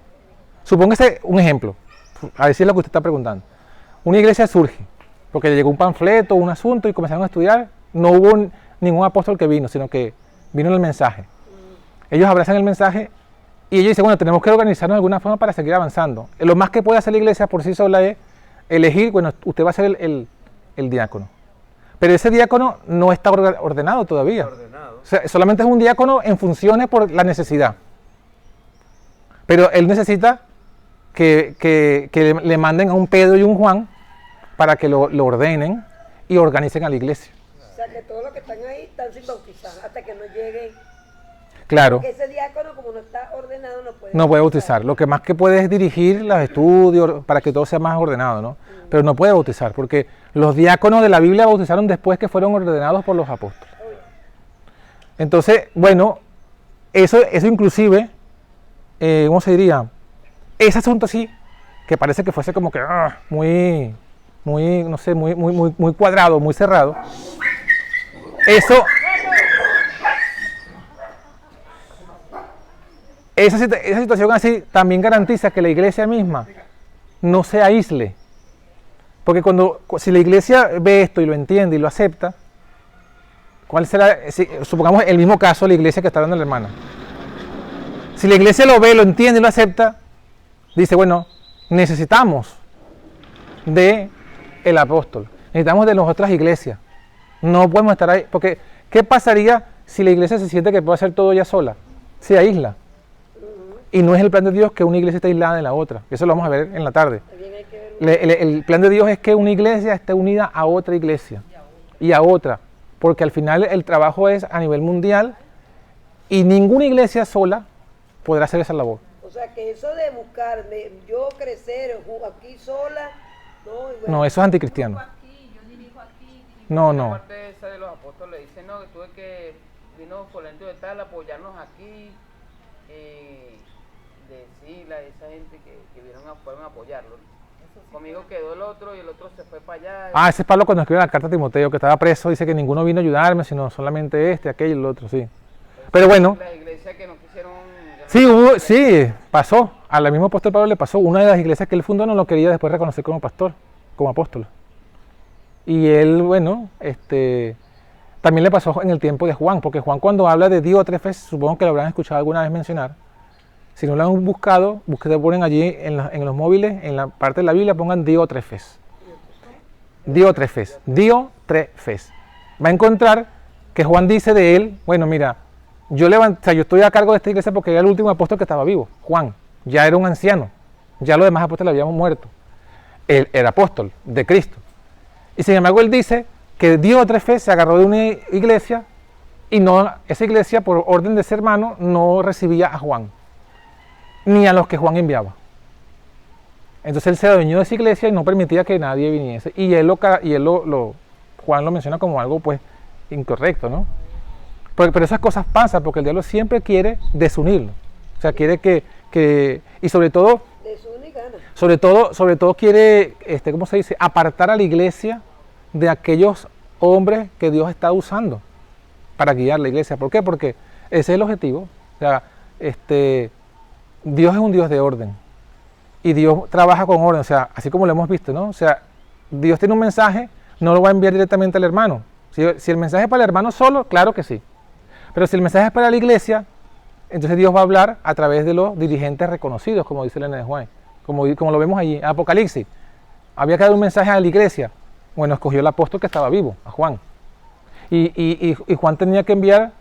supóngase un ejemplo, a decir lo que usted está preguntando. Una iglesia surge, porque le llegó un panfleto, un asunto y comenzaron a estudiar. No hubo ningún apóstol que vino, sino que vino el mensaje. Ellos abrazan el mensaje y ellos dicen, bueno, tenemos que organizarnos de alguna forma para seguir avanzando. Lo más que puede hacer la iglesia por sí sola es elegir, bueno, usted va a ser el diácono. Pero ese diácono no está ordenado todavía. Ordenado. O sea, solamente es un diácono en funciones por la necesidad. Pero él necesita que le manden a un Pedro y un Juan para que lo ordenen y organicen a la iglesia. o sea que todos los que están ahí están sin bautizar hasta que no lleguen. Claro, Que ese diácono, como no está ordenado, no puede no puede bautizar. Lo que más que puede es dirigir los estudios para que todo sea más ordenado, ¿no? Pero no puede bautizar, porque los diáconos de la Biblia bautizaron después que fueron ordenados por los apóstoles. Entonces, bueno, eso inclusive, ¿cómo se diría? Ese asunto sí, que parece que fuese como que muy, no sé, muy cuadrado, muy cerrado. Esa situación así también garantiza que la iglesia misma no se aísle. Porque si la iglesia ve esto y lo entiende y lo acepta, ¿cuál será? Supongamos el mismo caso de la iglesia que está hablando la hermana. Si la iglesia lo ve, lo entiende y lo acepta, dice, bueno, necesitamos de el apóstol, necesitamos de las otras iglesias. No podemos estar ahí, porque ¿qué pasaría si la iglesia se siente que puede hacer todo ella sola? Se aísla. Y no es el plan de Dios que una iglesia esté aislada de la otra. Eso lo vamos a ver en la tarde. También hay que ver El plan de Dios es que una iglesia esté unida a otra iglesia y a otra, porque al final el trabajo es a nivel mundial y ninguna iglesia sola podrá hacer esa labor. O sea que eso de buscar, de yo crecer aquí sola, no, y bueno, No, eso es anticristiano. No, no. Aparte esa de los apóstoles dice, no, que tuve que, vino Fulento de tal, apoyarnos aquí, de Sila, esa gente que fueron a apoyarlo. Conmigo quedó el otro y el otro se fue para allá. Ese es Pablo cuando escribe la carta a Timoteo, que estaba preso, dice que ninguno vino a ayudarme, sino solamente aquel y el otro, sí. Pero bueno, Las iglesias que no quisieron... sí, pasó. A la misma apóstol Pablo le pasó. Una de las iglesias que él fundó no lo quería después reconocer como pastor, como apóstol. Y él, bueno, también le pasó en el tiempo de Juan, porque Juan cuando habla de Diótrefes, supongo que lo habrán escuchado alguna vez mencionar. Si no lo han buscado, ustedes ponen allí en los móviles, en la parte de la Biblia, pongan Diótrefes. Diótrefes. Va a encontrar que Juan dice de él, bueno, mira, yo estoy a cargo de esta iglesia porque era el último apóstol que estaba vivo, Juan. Ya era un anciano. Ya los demás apóstoles habíamos muerto. Él era apóstol de Cristo. Y sin embargo, él dice que Diótrefes se agarró de una iglesia y esa iglesia, por orden de ser hermano, no recibía a Juan, ni a los que Juan enviaba. Entonces él se adueñó de esa iglesia y no permitía que nadie viniese. Y Juan lo menciona como algo pues incorrecto, ¿no? Pero esas cosas pasan porque el diablo siempre quiere desunirlo. O sea, quiere y sobre todo, de su ni gana. sobre todo quiere, ¿cómo se dice? Apartar a la iglesia de aquellos hombres que Dios está usando para guiar la iglesia. ¿Por qué? Porque ese es el objetivo. O sea, Dios es un Dios de orden. Y Dios trabaja con orden, o sea, así como lo hemos visto, ¿no? O sea, Dios tiene un mensaje, no lo va a enviar directamente al hermano. Si el mensaje es para el hermano solo, claro que sí. Pero si el mensaje es para la iglesia, entonces Dios va a hablar a través de los dirigentes reconocidos, como dice Elena de Juan, como lo vemos allí en Apocalipsis. Había que dar un mensaje a la iglesia. Bueno, escogió el apóstol que estaba vivo, a Juan. Y Juan tenía que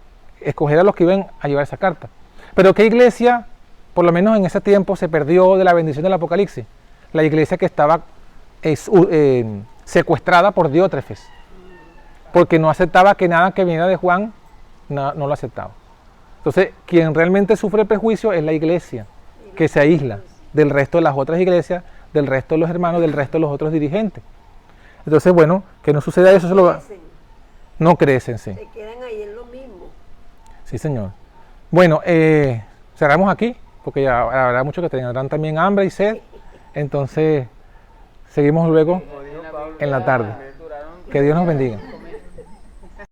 escoger a los que iban a llevar esa carta. Pero ¿qué iglesia, por lo menos en ese tiempo, se perdió de la bendición del Apocalipsis? La iglesia que estaba secuestrada por Diótrefes, porque no aceptaba que nada que viniera de Juan, no lo aceptaba. Entonces, quien realmente sufre el prejuicio es la iglesia, que se aísla del resto de las otras iglesias, del resto de los hermanos, del resto de los otros dirigentes. Entonces, bueno, que no suceda eso, no crecen, sí. Se quedan ahí en lo mismo. Sí, señor. Bueno, cerramos aquí, porque ya habrá muchos que tendrán también hambre y sed. Entonces, seguimos luego Como dijo Pablo, en la tarde. duraron Que Dios nos bendiga.